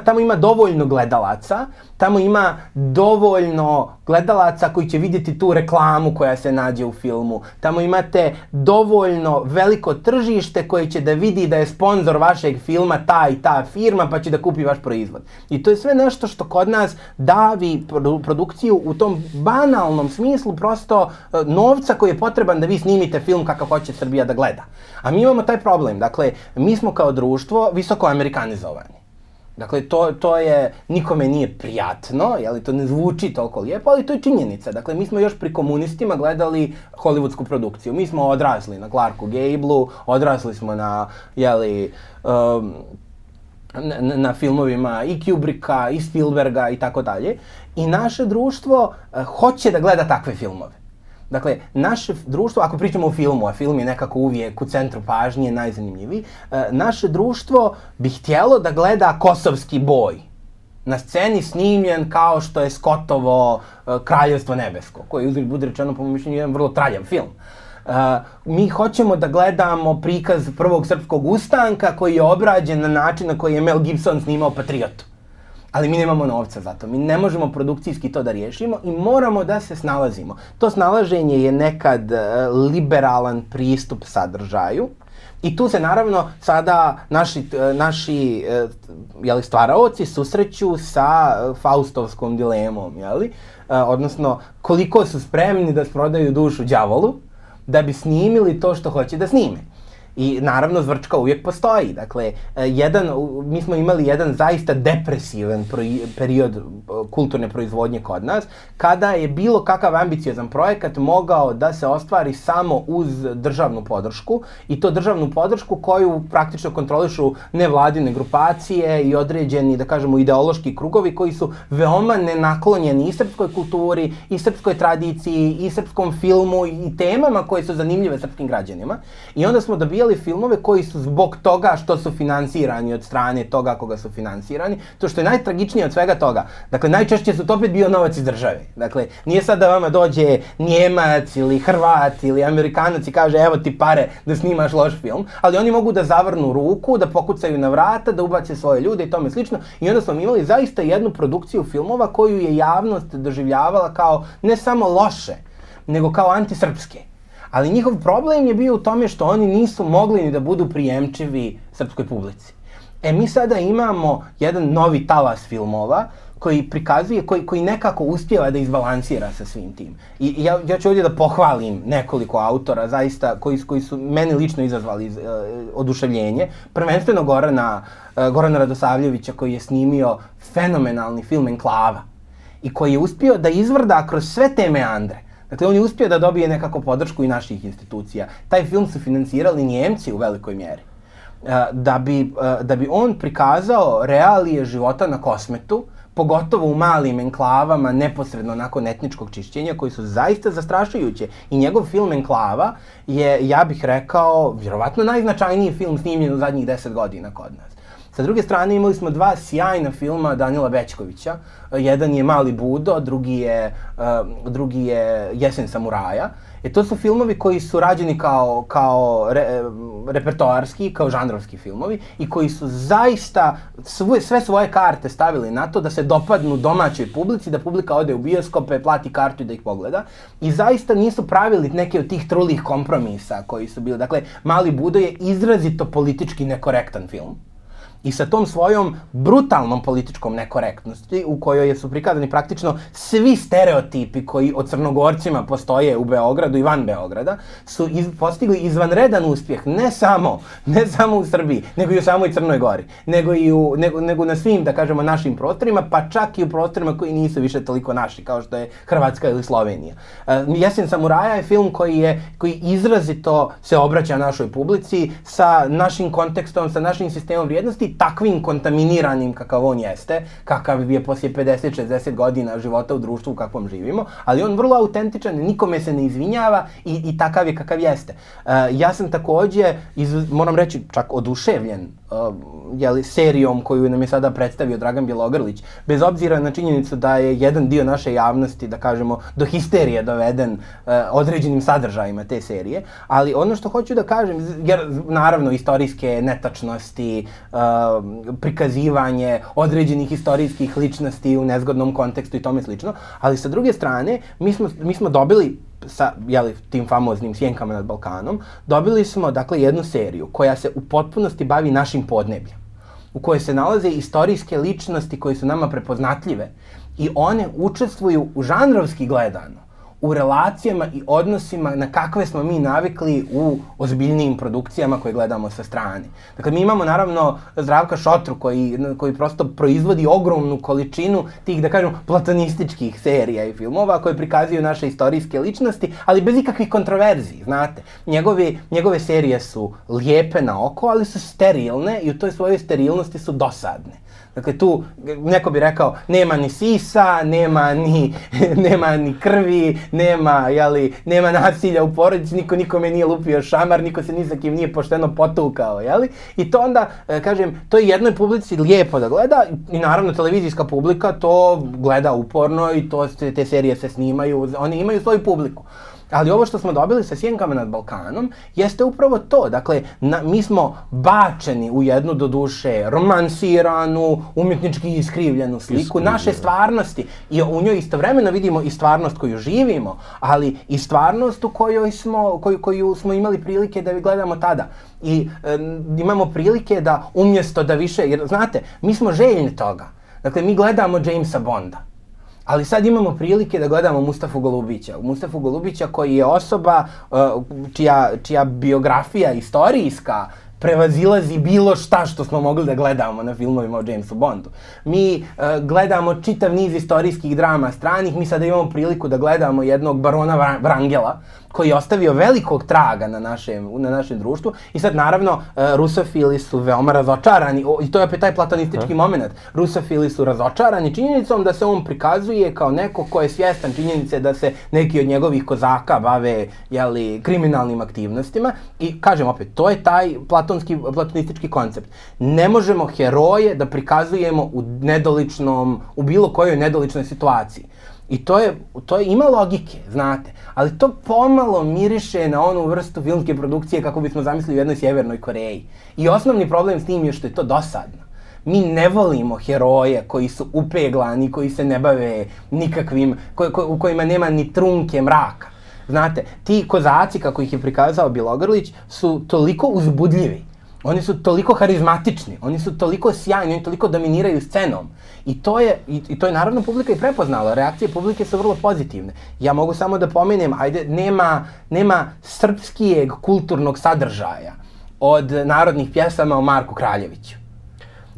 tamo ima dovoljno gledalaca, tamo ima dovoljno gledalaca koji će vidjeti tu reklamu koja se nađe u filmu. Tamo imate dovoljno veliko tržište koje će da vidi da je sponzor vašeg filma ta i ta firma pa će da kupi vaš proizvod. I to je sve nešto što kod nas davi produkciju u tom banalnom smislu prosto novca koji je potreban da vi snimite film kakav hoće Srbija da gleda. A mi imamo taj problem. Dakle, mi smo kao društvo visoko amerikanizovani. Dakle, to je, nikome nije prijatno, to ne zvuči toliko lijepo, ali to je činjenica. Dakle, mi smo još pri komunistima gledali hollywoodsku produkciju. Mi smo odrasli na Clarku Gablu, odrasli smo na filmovima i Kubricka, i Spielberga i tako dalje. I naše društvo hoće da gleda takve filmove. Dakle, naše društvo, ako pričamo o filmu, a film je nekako uvijek u centru pažnje, najzanimljiviji, naše društvo bi htjelo da gleda Kosovski boj na sceni snimljen kao što je Scottovo Kraljevstvo nebesko, koji je, uzgled budi rečeno, po mom mišljenju, jedan vrlo traljav film. Mi hoćemo da gledamo prikaz prvog srpskog ustanka koji je obrađen na način na koji je Mel Gibson snimao Patriotu. Ali mi nemamo novca za to, mi ne možemo produkcijski to da riješimo i moramo da se snalazimo. To snalaženje je nekad liberalan pristup sadržaju i tu se naravno sada naši stvaraoci susreću sa faustovskom dilemom, odnosno koliko su spremni da prodaju dušu đavolu da bi snimili to što hoće da snime. I naravno zvrčka uvijek postoji. Dakle, mi smo imali jedan zaista depresivan period kulturne proizvodnje kod nas, kada je bilo kakav ambiciozan projekat mogao da se ostvari samo uz državnu podršku i to državnu podršku koju praktično kontrolišu nevladine grupacije i određeni, da kažemo, ideološki krugovi koji su veoma nenaklonjeni i srpskoj kulturi, i srpskoj tradiciji, i srpskom filmu i temama koje su zanimljive srpskim građanima. I onda smo dobijali filmove koji su zbog toga što su finansirani od strane toga koga su finansirani, to što je najtragičnije od svega toga. Dakle, najčešće su to opet bio novac iz države. Dakle, nije sad da vama dođe Njemac ili Hrvat ili Amerikanac i kaže evo ti pare da snimaš loš film, ali oni mogu da zavrnu ruku, da pokucaju na vrata, da ubace svoje ljude i tome slično. I onda smo imali zaista jednu produkciju filmova koju je javnost doživljavala kao ne samo loše, nego kao antisrpske. Ali njihov problem je bio u tome što oni nisu mogli ni da budu prijemčivi srpskoj publici. Mi sada imamo jedan novi talas filmova koji prikazuje, koji nekako uspijeva da izbalansira sa svim tim. I ja ću ovdje da pohvalim nekoliko autora, zaista, koji su meni lično izazvali oduševljenje. Prvenstveno Gorana Radosavljevića, koji je snimio fenomenalni film Enklava i koji je uspio da izvrda kroz sve te meandre. Dakle, on je uspio da dobije nekako podršku i naših institucija. Taj film su finansirali Njemci u velikoj mjeri. da bi on prikazao realije života na Kosmetu, pogotovo u malim enklavama, neposredno nakon etničkog čišćenja, koji su zaista zastrašujuće. I njegov film Enklava je, ja bih rekao, vjerovatno najznačajniji film snimljen u zadnjih 10 godina kod nas. Sa druge strane, imali smo dva sjajna filma Danila Bećkovića. Jedan je Mali Budo, drugi je Jesen samuraja. To su filmovi koji su rađeni kao repertoarski, kao žanrovski filmovi i koji su zaista sve svoje karte stavili na to da se dopadnu domaćoj publici, da publika ode u bioskope, plati kartu i da ih pogleda. I zaista nisu pravili neke od tih trulih kompromisa koji su bili. Dakle, Mali Budo je izrazito politički nekorektan film. I sa tom svojom brutalnom političkom nekorektnosti u kojoj su prikazani praktično svi stereotipi koji o Crnogorcima postoje u Beogradu i van Beograda su postigli izvanredan uspjeh ne samo u Srbiji, nego i u samoj Crnoj Gori, nego na svim, da kažemo, našim prostorima, pa čak i u prostorima koji nisu više toliko naši, kao što je Hrvatska ili Slovenija. Jesen samuraja je film koji izrazito se obraća našoj publici sa našim kontekstom, sa našim sistemom vrijednosti, takvim kontaminiranim kakav on jeste, kakav je poslije 50-60 godina života u društvu u kakvom živimo, ali on vrlo autentičan, nikome se ne izvinjava i takav je kakav jeste. Ja sam također, moram reći, čak oduševljen serijom koju nam je sada predstavio Dragan Bjelogrlić, bez obzira na činjenicu da je jedan dio naše javnosti, da kažemo, do histerije doveden određenim sadržajima te serije, ali ono što hoću da kažem, jer naravno istorijske netačnosti, prikazivanje određenih istorijskih ličnosti u nezgodnom kontekstu i tome slično, ali sa druge strane mi smo dobili sa tim famoznim Sjenkama nad Balkanom, dobili smo dakle jednu seriju koja se u potpunosti bavi našim podnebljem, u kojoj se nalaze istorijske ličnosti koje su nama prepoznatljive i one učestvuju u žanrovski gledano u relacijama i odnosima na kakve smo mi navikli u ozbiljnijim produkcijama koje gledamo sa strane. Dakle, mi imamo naravno Zdravka Šotru koji prosto proizvodi ogromnu količinu tih, da kažem, platonističkih serija i filmova koje prikazuju naše istorijske ličnosti, ali bez ikakvih kontroverziji, znate. Njegove serije su lijepe na oko, ali su sterilne i u toj svojoj sterilnosti su dosadne. Dakle, tu, neko bi rekao, nema ni sisa, nema ni krvi, nema nasilja u porodici, niko nikome nije lupio šamar, niko se ni sa kim nije pošteno potukao, jeli? I to onda, kažem, to je jednoj publici lijepo da gleda i naravno televizijska publika to gleda uporno i te serije se snimaju, oni imaju svoju publiku. Ali ovo što smo dobili sa Sjenkama nad Balkanom jeste upravo to. Dakle, mi smo bačeni u jednu, doduše, romansiranu, umjetnički iskrivljenu sliku naše stvarnosti. I u njoj istovremeno vidimo i stvarnost koju živimo, ali i stvarnost koju smo imali prilike da gledamo tada. I imamo prilike da umjesto da više, jer znate, mi smo željni toga. Dakle, mi gledamo Jamesa Bonda. Ali sad imamo prilike da gledamo Mustafu Golubića. Mustafu Golubića koji je osoba čija biografija istorijska prevazilazi bilo šta što smo mogli da gledamo na filmovima o Jamesu Bondu. Mi gledamo čitav niz istorijskih drama stranih, mi sada imamo priliku da gledamo jednog barona Vrangela, koji je ostavio velikog traga na našem društvu i sad naravno rusofili su veoma razočarani, i to je opet taj platonistički moment, rusofili su razočarani činjenicom da se on prikazuje kao neko ko je svjestan činjenice da se neki od njegovih kozaka bave kriminalnim aktivnostima i kažem opet, to je taj platonistički koncept. Ne možemo heroje da prikazujemo u bilo kojoj nedoličnoj situaciji. I to ima logike, znate, ali to pomalo miriše na onu vrstu filmske produkcije kako bismo zamislili u jednoj Sjevernoj Koreji. I osnovni problem s tim je što je to dosadno. Mi ne volimo heroje koji su upeglani, koji se ne bave nikakvim, u kojima nema ni trunke mraka. Znate, ti kozaci, kako ih je prikazao Bjelogrlić, su toliko uzbudljivi. Oni su toliko harizmatični, oni su toliko sjajni, oni toliko dominiraju scenom. I to je naravno publika i prepoznala, reakcije publike su vrlo pozitivne. Ja mogu samo da pomenem, nema srpskijeg kulturnog sadržaja od narodnih pjesama o Marku Kraljeviću.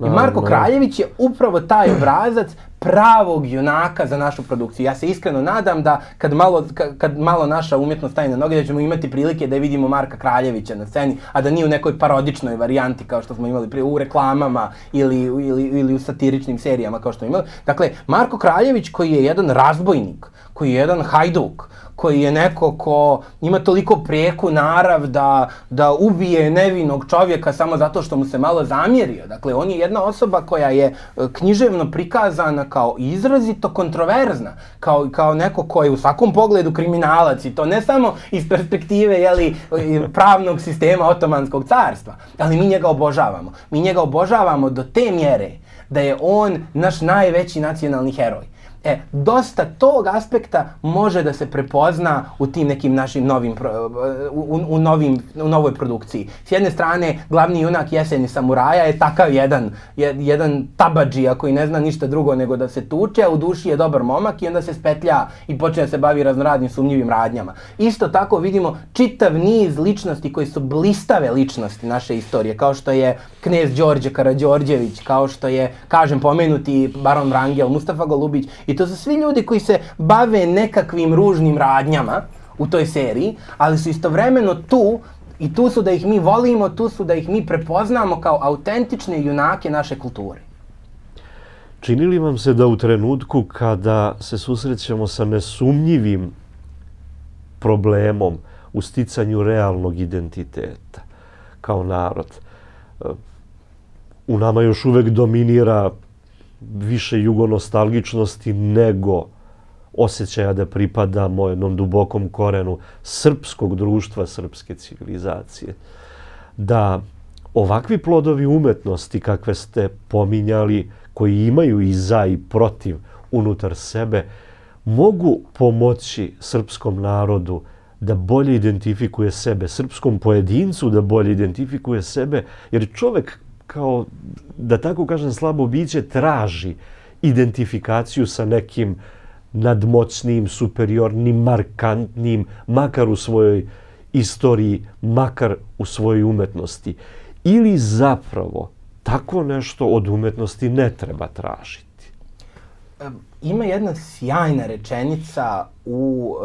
I Marko Kraljević je upravo taj obrazac pravog junaka za našu produkciju. Ja se iskreno nadam da kad malo naša umjetnost staje na noge, da ćemo imati prilike da vidimo Marka Kraljevića na sceni, a da nije u nekoj parodičnoj varijanti kao što smo imali prije u reklamama ili u satiričnim serijama kao što smo imali. Dakle, Marko Kraljević koji je jedan razbojnik, koji je jedan hajduk, koji je neko ko ima toliko prijeku narav da ubije nevinog čovjeka samo zato što mu se malo zamjerio. Dakle, on je jedna osoba koja je književno prikazana kao izrazito kontroverzna, kao neko ko je u svakom pogledu kriminalac i to ne samo iz perspektive pravnog sistema Otomanskog carstva, ali mi njega obožavamo. Mi njega obožavamo do te mjere da je on naš najveći nacionalni heroj. Dosta tog aspekta može da se prepozna u tim nekim našim u novoj produkciji. S jedne strane, glavni junak Jeseni samuraja je takav jedan tabadžija koji ne zna ništa drugo nego da se tuče, a u duši je dobar momak i onda se spetlja i počne da se bavi raznoraznim sumnjivim radnjama. Isto tako vidimo čitav niz ličnosti koji su blistave ličnosti naše istorije, kao što je knez Đorđe Karađorđević, kao što je, kažem, pomenuti baron Vrangel, Mustafa Golubić. I to su svi ljudi koji se bave nekakvim ružnim radnjama u toj seriji, ali su istovremeno tu i tu su da ih mi volimo, tu su da ih mi prepoznamo kao autentične junake naše kulture. Čini li vam se da u trenutku kada se susrećemo sa nesumnjivim problemom u sticanju realnog identiteta kao narod, u nama još uvek dominira više jugonostalgičnosti nego osjećaja da pripadamo jednom dubokom korenu srpskog društva, srpske civilizacije. Da ovakvi plodovi umetnosti kakve ste pominjali, koji imaju i za i protiv unutar sebe, mogu pomoći srpskom narodu da bolje identifikuje sebe, srpskom pojedincu da bolje identifikuje sebe, jer čovek kao, da tako kažem, slabo biće traži identifikaciju sa nekim nadmoćnim, superiornim, markantnim, makar u svojoj istoriji, makar u svojoj umetnosti. Ili zapravo tako nešto od umetnosti ne treba tražiti? Ima jedna sjajna rečenica u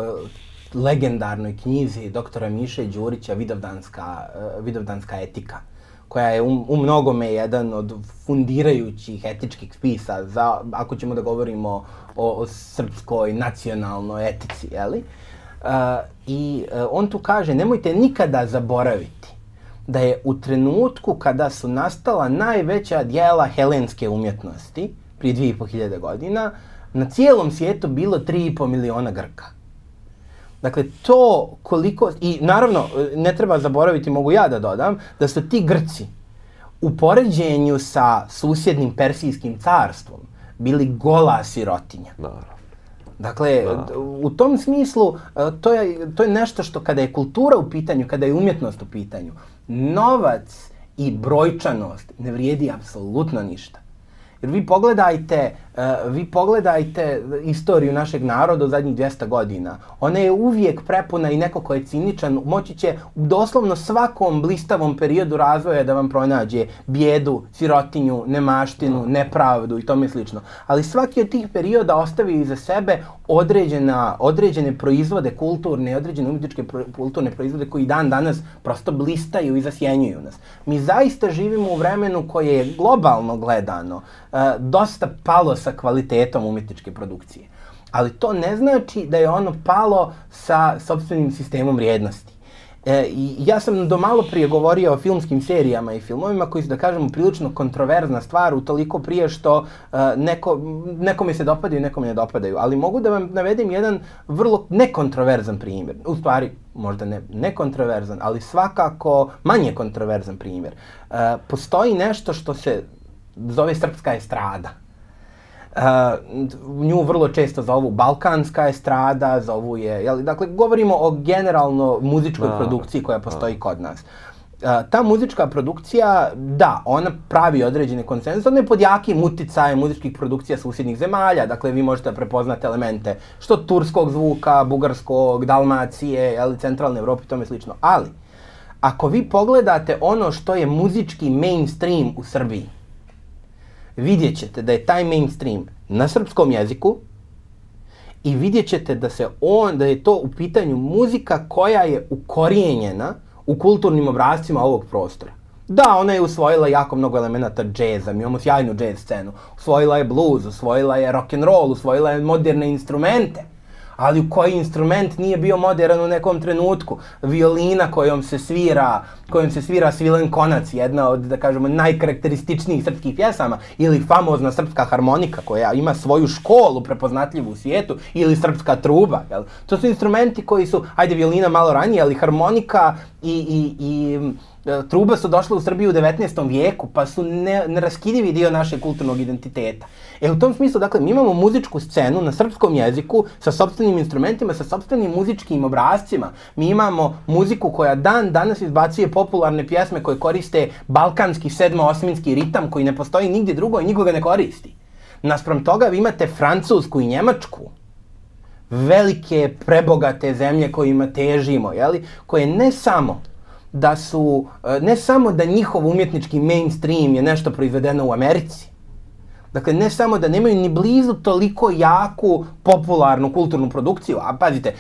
legendarnoj knjizi doktora Miše Đurića Vidovdanska etika, koja je u mnogome jedan od fundirajućih etičkih spisa za, ako ćemo da govorimo o srpskoj nacionalnoj etici, jeli? I on tu kaže, nemojte nikada zaboraviti da je u trenutku kada su nastala najveća dijela helenske umjetnosti, prije 2500 godina, na cijelom svijetu bilo 3,5 miliona Grka. Dakle, to koliko, i naravno, ne treba zaboraviti, mogu ja da dodam, da su ti Grci u poređenju sa susjednim Persijskim carstvom bili gola sirotinja. Dakle, u tom smislu, to je nešto što kada je kultura u pitanju, kada je umjetnost u pitanju, novac i brojčanost ne vrijedi apsolutno ništa. Jer vi pogledajte istoriju našeg naroda u zadnjih 200 godina. Ona je uvijek prepuna i neko ko je ciničan, moći će u doslovno svakom blistavom periodu razvoja da vam pronađe bijedu, sirotinju, nemaštinu, nepravdu i tome slično. Ali svaki od tih perioda ostavi iza sebe određene proizvode kulturne, određene umjetničke kulturne proizvode koji dan danas prosto blistaju i zasjenjuju nas. Mi zaista živimo u vremenu koje je globalno gledano dosta palo sa kvalitetom umjetničke produkcije. Ali to ne znači da je ono palo sa sopstvenim sistemom vrijednosti. I ja sam do malo prije govorio o filmskim serijama i filmovima koji su, da kažemo, prilično kontroverzna stvar, utoliko prije što nekome se dopadaju, nekome ne dopadaju. Ali mogu da vam navedem jedan vrlo nekontroverzan primjer. U stvari, možda ne nekontroverzan, ali svakako manje kontroverzan primjer. Postoji nešto što se zove srpska estrada. Nju vrlo često zovu balkanska estrada, zovu je, dakle, govorimo o generalno muzičkoj produkciji koja postoji kod nas. Ta muzička produkcija, da, ona pravi određene konsenzuse, ona je pod jakim uticajem muzičkih produkcija susjednih zemalja, dakle, vi možete prepoznati elemente što turskog zvuka, bugarskog, Dalmacije, centralne Evrope i tome slično. Ali, ako vi pogledate ono što je muzički mainstream u Srbiji, vidjet ćete da je taj mainstream na srpskom jeziku i vidjet ćete da je to u pitanju muzika koja je ukorijenjena u kulturnim obrascima ovog prostora. Da, ona je usvojila jako mnogo elemenata džeza, mi imamo sjajnu džez scenu. Usvojila je blues, usvojila je rock'n'roll, usvojila je moderne instrumente. Ali u koji instrument nije bio modern u nekom trenutku? Violina kojom se svira Svilen konac, jedna od, da kažemo, najkarakterističnijih srpskih pjesama, ili famozna srpska harmonika koja ima svoju školu prepoznatljivu u svijetu, ili srpska truba. Jel? To su instrumenti koji su, ajde, violina malo ranije, ali harmonika i truba su došle u Srbiju u 19. vijeku, pa su neraskidivi dio našeg kulturnog identiteta. U tom smislu, dakle, mi imamo muzičku scenu na srpskom jeziku sa sopstvenim instrumentima, sa sopstvenim muzičkim obrascima. Mi imamo muziku koja danas izbacuje popularne pjesme koje koriste balkanski sedmo-osminski ritam koji ne postoji nigdje drugo i nikoga ne koristi. Naspram toga vi imate Francusku i Njemačku, velike, prebogate zemlje kojima težimo, koje ne samo da njihov umjetnički mainstream je nešto proizvedeno u Americi, dakle, ne samo da nemaju ni blizu toliko jaku, popularnu kulturnu produkciju, a pazite,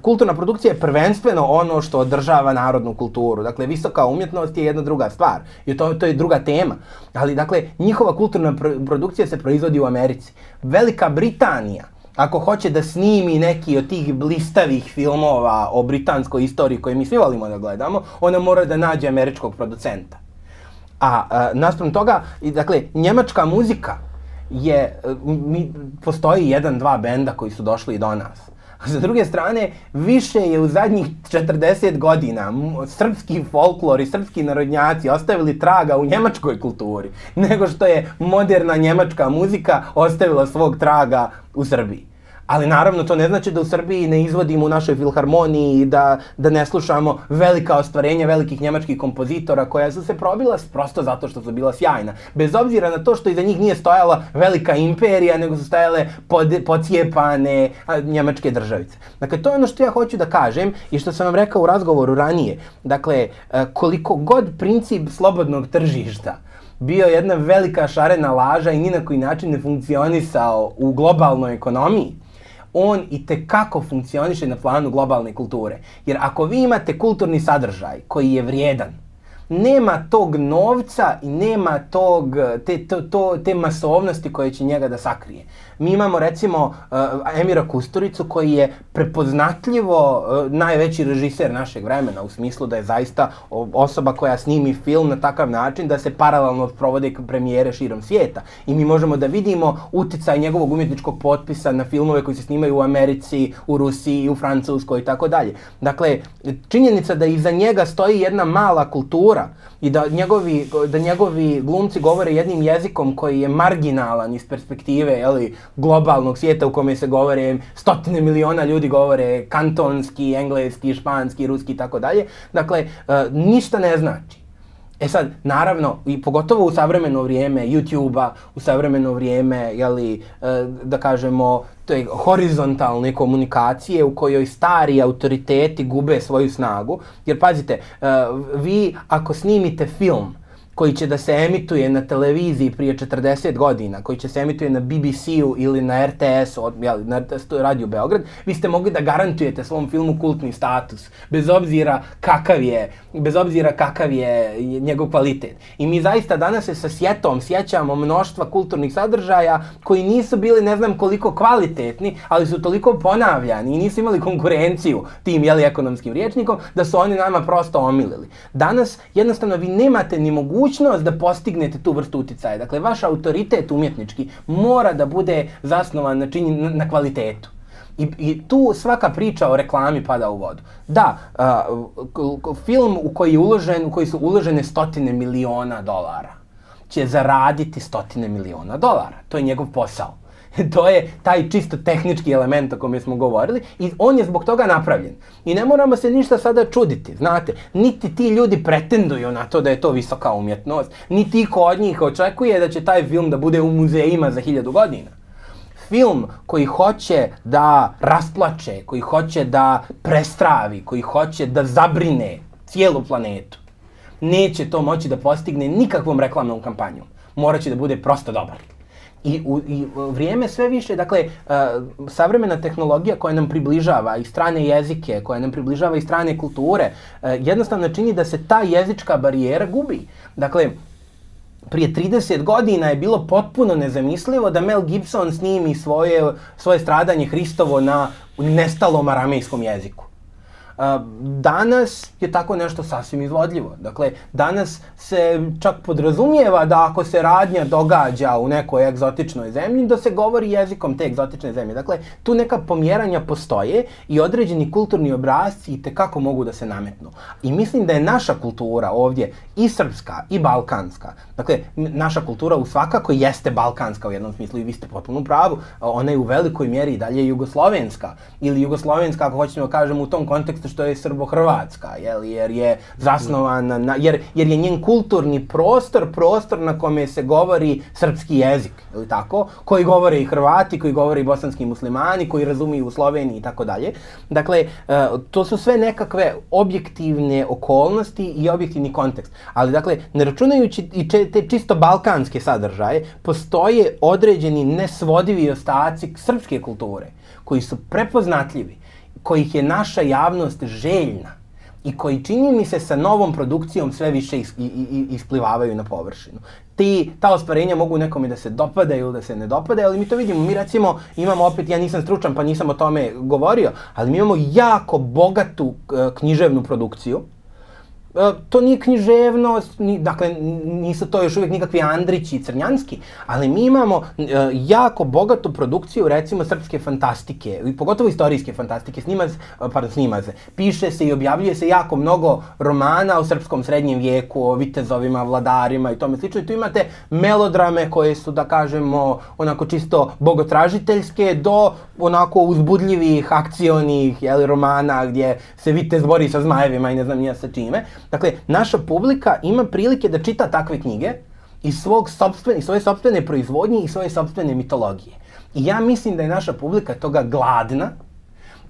kulturna produkcija je prvenstveno ono što održava narodnu kulturu. Dakle, visoka umjetnost je jedna druga stvar i to je druga tema. Ali, dakle, njihova kulturna produkcija se proizvodi u Americi. Velika Britanija, ako hoće da snimi neki od tih blistavih filmova o britanskoj istoriji koje mi svi volimo da gledamo, ona mora da nađe američkog producenta. Naspram toga, dakle, njemačka muzika postoji 1-2 benda koji su došli do nas. A sa druge strane, više je u zadnjih 40 godina srpski folklor i srpski narodnjaci ostavili traga u njemačkoj kulturi, nego što je moderna njemačka muzika ostavila svog traga u Srbiji. Ali naravno to ne znači da u Srbiji ne izvodimo u našoj filharmoniji i da ne slušamo velika ostvarenja velikih njemačkih kompozitora koja su se probila prosto zato što su bila sjajna. Bez obzira na to što iza njih nije stojala velika imperija, nego su stajale pocijepane njemačke državice. Dakle, to je ono što ja hoću da kažem i što sam vam rekao u razgovoru ranije. Dakle, koliko god princip slobodnog tržišta bio jedna velika šarena laža i ni na koji način ne funkcionisao u globalnoj ekonomiji, on itekako funkcioniše na planu globalne kulture. Jer ako vi imate kulturni sadržaj koji je vrijedan, nema tog novca i nema te masovnosti koje će njega da sakrije. Mi imamo recimo Emira Kusturicu koji je prepoznatljivo najveći režiser našeg vremena u smislu da je zaista osoba koja snimi film na takav način da se paralelno provode premijere širom svijeta. I mi možemo da vidimo uticaj njegovog umjetničkog potpisa na filmove koji se snimaju u Americi, u Rusiji, u Francuskoj i tako dalje. Dakle, činjenica da iza njega stoji jedna mala kultura i da njegovi glumci govore jednim jezikom koji je marginalan iz perspektive globalnog svijeta u kome se govore, stotine miliona ljudi govore kantonski, engleski, španski, ruski i tako dalje. Dakle, ništa ne znači. Sad, naravno, i pogotovo u savremeno vrijeme YouTube-a, u savremeno vrijeme, da kažemo, te horizontalne komunikacije u kojoj stari autoriteti gube svoju snagu. Jer pazite, vi ako snimite film koji će da se emituje na televiziji prije 40 godina, koji će se emituje na BBC-u ili na RTS-u, na Radio Beograd, vi ste mogli da garantujete svom filmu kultni status, bez obzira kakav je njegov kvalitet. I mi zaista danas se sa sjetom sjećamo mnoštva kulturnih sadržaja koji nisu bili ne znam koliko kvalitetni, ali su toliko ponavljani i nisu imali konkurenciju tim ekonomskim rječnikom, da su oni nama prosto omilili. Danas jednostavno vi nemate ni mogućnost da postignete tu vrstu uticaja. Dakle, vaš autoritet umjetnički mora da bude zasnovan na kvalitetu. I tu svaka priča o reklami pada u vodu. Da, film u koji su uložene stotine miliona dolara će zaraditi stotine miliona dolara. To je njegov posao. To je taj čisto tehnički element o kome smo govorili i on je zbog toga napravljen. I ne moramo se ništa sada čuditi, znate, niti ti ljudi pretenduju na to da je to visoka umjetnost, niti iko od njih očekuje da će taj film da bude u muzejima za 1000 godina. Film koji hoće da rasplače, koji hoće da prestravi, koji hoće da zabrine cijelu planetu, neće to moći da postigne nikakvom reklamnom kampanjom. Morat će da bude prosto dobar. I vrijeme sve više, dakle, savremena tehnologija koja nam približava i strane jezike, koja nam približava i strane kulture, jednostavno čini da se ta jezička barijera gubi. Dakle, prije 30 godina je bilo potpuno nezamislivo da Mel Gibson snimi svoje stradanje Hristovo na nestalom aramejskom jeziku. Danas je tako nešto sasvim izvodljivo. Dakle, danas se čak podrazumijeva da ako se radnja događa u nekoj egzotičnoj zemlji, da se govori jezikom te egzotične zemlje. Dakle, tu neka pomjeranja postoje i određeni kulturni obrasci itekako mogu da se nametnu. I mislim da je naša kultura ovdje i srpska i balkanska. Dakle, naša kultura svakako jeste balkanska u jednom smislu i vi ste potpuno u pravu. Ona je u velikoj mjeri dalje jugoslovenska. Ili jugoslovenska, ako hoćemo kažemo u tom kontekstu što je srbo-hrvatska, jer je zasnovana, jer je njen kulturni prostor na kome se govori srpski jezik, ili tako, koji govore i Hrvati, koji govore i bosanski muslimani, koji razumiju u Sloveniji i tako dalje. Dakle, to su sve nekakve objektivne okolnosti i objektivni kontekst. Ali, dakle, ne računajući i te čisto balkanske sadržaje, postoje određeni nesvodivi ostaci srpske kulture, koji su prepoznatljivi, kojih je naša javnost željna i koji, čini mi se, sa novom produkcijom sve više isplivavaju na površinu. Ta ostvarenja mogu nekome da se dopadaju ili da se ne dopadaju, ali mi to vidimo. Mi recimo imamo opet, ja nisam stručan pa nisam o tome govorio, ali mi imamo jako bogatu književnu produkciju. To nije književnost, dakle nisu to još uvijek nikakvi Andrići i Crnjanski, ali mi imamo jako bogatu produkciju recimo srpske fantastike, pogotovo istorijske fantastike, snima se, piše se i objavljuje se jako mnogo romana o srpskom srednjem vijeku, o vitezovima, vladarima i tome slično. I tu imate melodrame koje su, da kažemo, onako čisto bogotražiteljske do onako uzbudljivih, akcionih romana gdje se vitez bori sa zmajevima i ne znam nija sa čime. Dakle, naša publika ima prilike da čita takve knjige iz svoje sopstvene proizvodnje i svoje sopstvene mitologije. I ja mislim da je naša publika toga gladna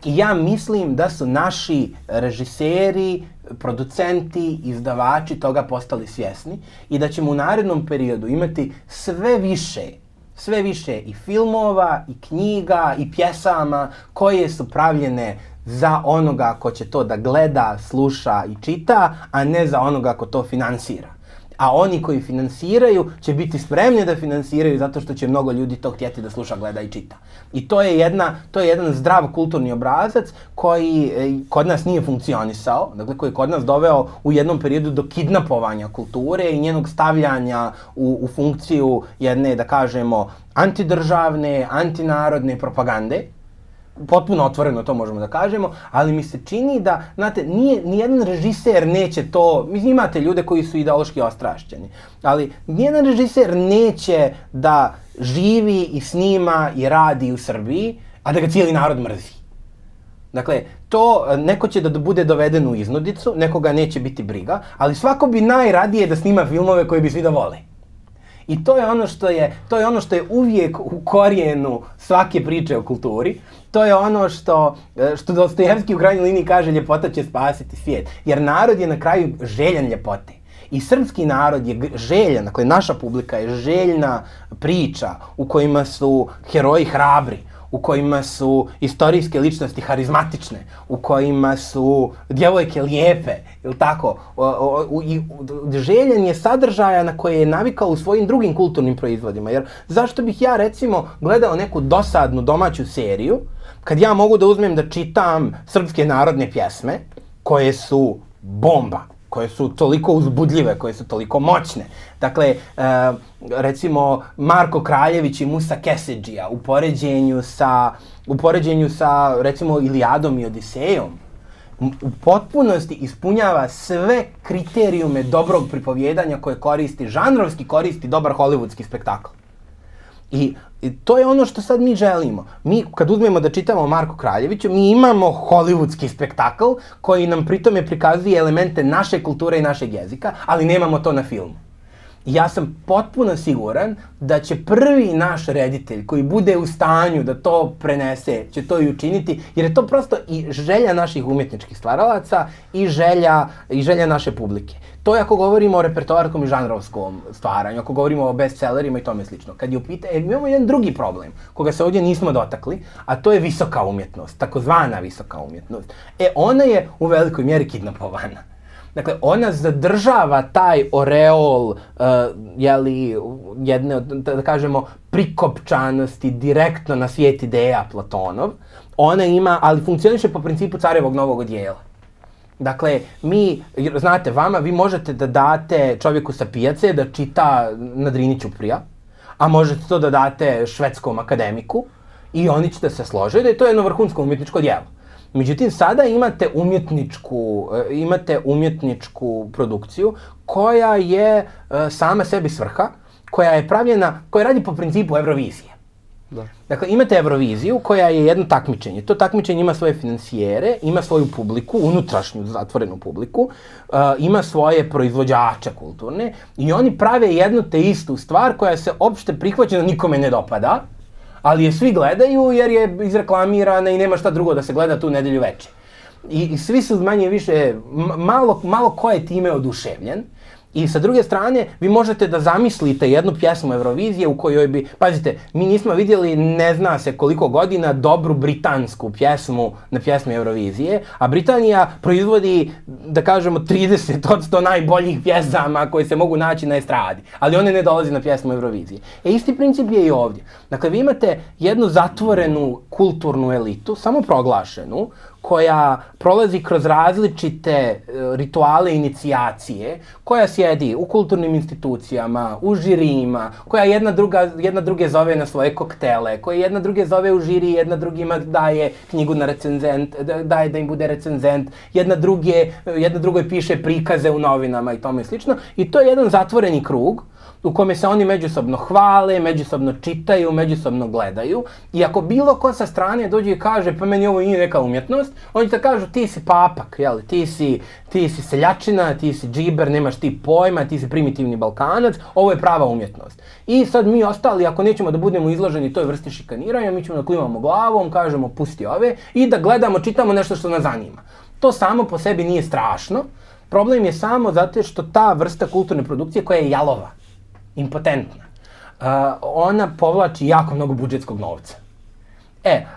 i ja mislim da su naši režiseri, producenti, izdavači toga postali svjesni i da ćemo u narednom periodu imati sve više i filmova, i knjiga, i pjesama koje su pravljene za onoga ko će to da gleda, sluša i čita, a ne za onoga ko to finansira. A oni koji finansiraju će biti spremni da finansiraju zato što će mnogo ljudi to htjeti da sluša, gleda i čita. I to je jedan zdrav kulturni obrazac koji kod nas nije funkcionisao, dakle koji je kod nas doveo u jednom periodu do kidnapovanja kulture i njenog stavljanja u funkciju jedne, da kažemo, antidržavne, antinarodne propagande. Potpuno otvoreno to možemo da kažemo, ali mi se čini da, znate, nijedan režiser neće to, mislim, imate ljude koji su ideološki ostrašćeni, ali nijedan režiser neće da živi i snima i radi u Srbiji, a da ga cijeli narod mrzi. Dakle, neko će da bude doveden u iznudicu, nekoga neće biti briga, ali svako bi najradije da snima filmove koje bi svi da vole. I to je ono što je uvijek u korijenu svake priče o kulturi. To je ono što Dostojevski u krajnjoj liniji kaže: ljepota će spasiti svijet. Jer narod je na kraju željan ljepote. I srpski narod je željan, dakle naša publika je željna priča u kojima su heroji hrabri, u kojima su istorijske ličnosti harizmatične, u kojima su djevojke lijepe, ili tako? Željen je sadržaja na koje je navikao u svojim drugim kulturnim proizvodima. Jer zašto bih ja recimo gledao neku dosadnu domaću seriju, kad ja mogu da uzmem da čitam srpske narodne pjesme, koje su bomba, koje su toliko uzbudljive, koje su toliko moćne. Dakle, recimo Marko Kraljević i Musa Kesedžija u poređenju sa recimo Ilijadom i Odisejom u potpunosti ispunjava sve kriterijume dobrog pripovjedanja koje žanrovski koristi dobar hollywoodski spektakl. I to je ono što sad mi želimo. Mi, kad uzmemo da čitamo o Marku Kraljeviću, mi imamo hollywoodski spektakl koji nam pritome prikazuje elemente naše kulture i našeg jezika, ali nemamo to na filmu. ja sam potpuno siguran da će prvi naš reditelj koji bude u stanju da to prenese, će to i učiniti, jer je to prosto i želja naših umjetničkih stvaralaca i želja naše publike. To je ako govorimo o repertoarskom i žanrovskom stvaranju, ako govorimo o bestsellerima i tome slično. Kad je u pitanju, imamo jedan drugi problem, koga se ovdje nismo dotakli, a to je visoka umjetnost, takozvana visoka umjetnost. Ona je u velikoj mjeri kidnapovana. Dakle, ona zadržava taj oreol, jedne od, da kažemo, prikopčanosti direktno na svijet ideja Platonov. Ona ima, ali funkcioniše po principu carevog novog odijela. Dakle, znate, vi možete da date čovjeku sa pijace da čita na Drini Ćuprija, a možete to da date švedskom akademiku i oni će da se slože da je to jedno vrhunsko umjetničko djelo. Međutim, sada imate umjetničku produkciju koja je sama sebi svrha, koja radi po principu Eurovizije. Da. Dakle, imate Euroviziju koja je jedno takmičenje. To takmičenje ima svoje financijere, ima svoju publiku, unutrašnju zatvorenu publiku, ima svoje proizvođače kulturne i oni prave jednu te istu stvar koja se opšte prihvaćena nikome ne dopada, ali je svi gledaju jer je izreklamirana i nema šta drugo da se gleda tu nedelju veče. I svi su manje više, malo ko je time oduševljen. I sa druge strane, vi možete da zamislite jednu pjesmu Eurovizije u kojoj bi, pazite, mi nismo vidjeli ne zna se koliko godina dobru britansku pjesmu na pjesmi Eurovizije, a Britanija proizvodi, da kažemo, 30% najboljih pjesama koje se mogu naći na estradi, ali one ne dolazi na pjesmu Eurovizije. Isti princip je i ovdje. Dakle, vi imate jednu zatvorenu kulturnu elitu, samoproglašenu, koja prolazi kroz različite rituale inicijacije, koja sjedi u kulturnim institucijama, u žirijima, koja jedna druge zove na svoje koktele, koja jedna druge zove u žiri, jedna drugima daje knjigu na recenzent, daje da im bude recenzent, jedna drugoj piše prikaze u novinama i tome slično. I to je jedan zatvoreni krug u kome se oni međusobno hvale, međusobno čitaju, međusobno gledaju. I ako bilo ko sa strane dođe i kaže pa meni ovo nije neka umjetnost, oni ti kažu ti si papak, ti si seljačina, ti si džiber, nemaš ti pojma, ti si primitivni Balkanac, ovo je prava umjetnost. I sad mi ostali, ako nećemo da budemo izloženi toj vrsti šikaniranja, mi ćemo da klimamo glavom, kažemo pusti ove i da gledamo, čitamo nešto što nas zanima. To samo po sebi nije strašno, problem je samo zato što ta vrsta kulturne produkcije koja je jalova, impotentna, ona povlači jako mnogo budžetskog novca.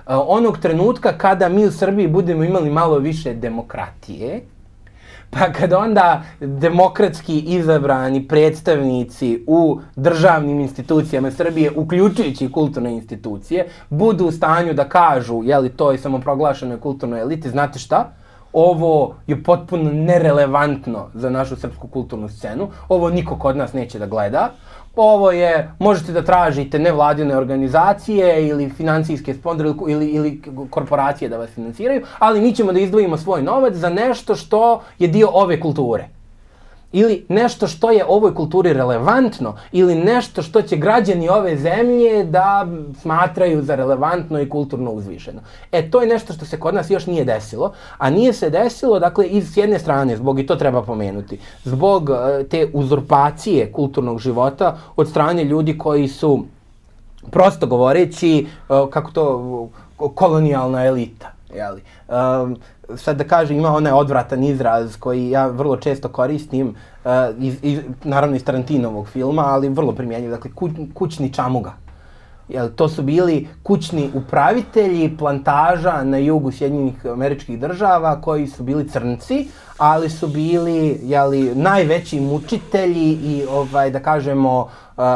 Onog trenutka kada mi u Srbiji budemo imali malo više demokratije, pa kada onda demokratski izabrani predstavnici u državnim institucijama Srbije, uključujući kulturne institucije, budu u stanju da kažu, toj samoproglašenoj kulturnoj eliti, znate šta? Ovo je potpuno nerelevantno za našu srpsku kulturnu scenu, ovo niko kod nas neće da gleda, ovo je, možete da tražite nevladine organizacije ili financijske sponsore ili korporacije da vas financiraju, ali mi ćemo da izdvojimo svoj novac za nešto što je dio ove kulture. Ili nešto što je ovoj kulturi relevantno, ili nešto što će građani ove zemlje da smatraju za relevantno i kulturno uzvišeno. To je nešto što se kod nas još nije desilo, a nije se desilo, dakle, s jedne strane, i to treba pomenuti, zbog te uzurpacije kulturnog života od strane ljudi koji su, prosto govoreći, kolonijalna elita. Sad da kažem, ima onaj odvratan izraz koji ja vrlo često koristim, naravno iz Tarantinovog filma, ali vrlo primjenjiv, dakle kućni čamuga. To su bili kućni upravitelji plantaža na jugu Sjedinjenih Američkih Država koji su bili crnci, ali su bili najveći mučitelji i da kažemo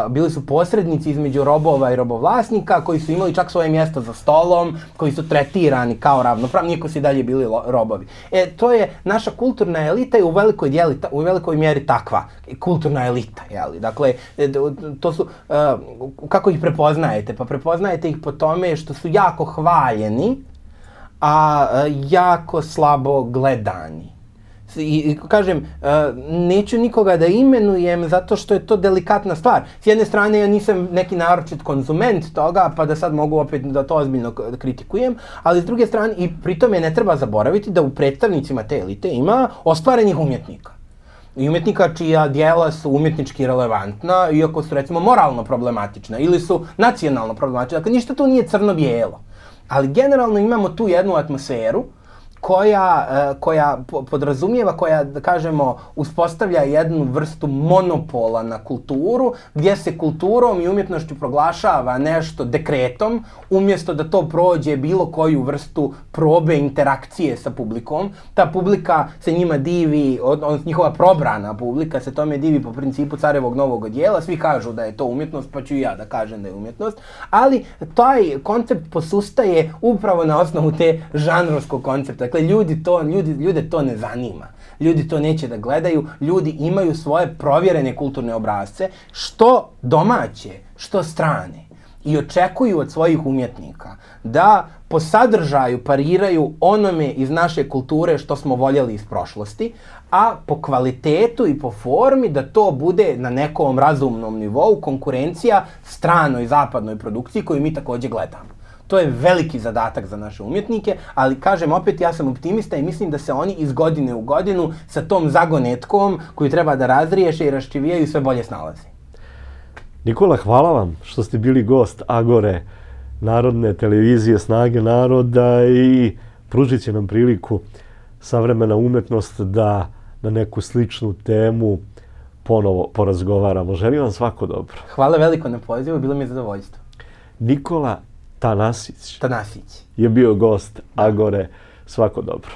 bili su posrednici između robova i robovlasnika koji su imali čak svoje mjesto za stolom, koji su tretirani kao ravnopravni, iako su i dalje bili robovi. To je naša kulturna elita i u velikoj mjeri takva kulturna elita. Dakle, to su, kako ih prepoznajete? Pa prepoznajete ih po tome što su jako hvaljeni, a jako slabo gledani. I kažem, neću nikoga da imenujem zato što je to delikatna stvar. S jedne strane, ja nisam neki naročit konzument toga, pa da sad mogu opet da to ozbiljno kritikujem, ali s druge strane, i pri tome ne treba zaboraviti da u predstavnicima te elite ima ostvarenih umjetnika. i umjetnika čija djela su umjetnički relevantna, iako su recimo moralno problematična ili su nacionalno problematična. Dakle, ništa tu nije crno-bijelo. Ali generalno imamo tu jednu atmosferu koja podrazumijeva, koja, da kažemo, uspostavlja jednu vrstu monopola na kulturu, gdje se kulturom i umjetnošću proglašava nešto dekretom, umjesto da to prođe bilo koju vrstu probe interakcije sa publikom. Ta publika se njima divi, odnosno njihova probrana publika se tome divi po principu carevog novog odjela, svi kažu da je to umjetnost, pa ću i ja da kažem da je umjetnost, ali taj koncept posustaje upravo na osnovu te žanrovskog koncepta. Dakle, ljude to ne zanima. Ljudi to neće da gledaju, ljudi imaju svoje provjerene kulturne obrasce, što domaće, što strane. I očekuju od svojih umjetnika da po sadržaju pariraju onome iz naše kulture što smo voljeli iz prošlosti, a po kvalitetu i po formi da to bude na nekom razumnom nivou konkurencija stranoj zapadnoj produkciji koju mi također gledamo. To je veliki zadatak za naše umjetnike, ali kažem opet, ja sam optimista i mislim da se oni iz godine u godinu sa tom zagonetkom koju treba da razriješe i raščivijaju sve bolje snalazi. Nikola, hvala vam što ste bili gost Agore, Narodne televizije Snage naroda, i pružit će nam priliku savremena umjetnost da na neku sličnu temu ponovo porazgovaramo. Želim vam svako dobro. Hvala veliko na pozivu, bilo mi je zadovoljstvo. Nikola Tanasić Tanasić je bio gost Agore. Svako dobro.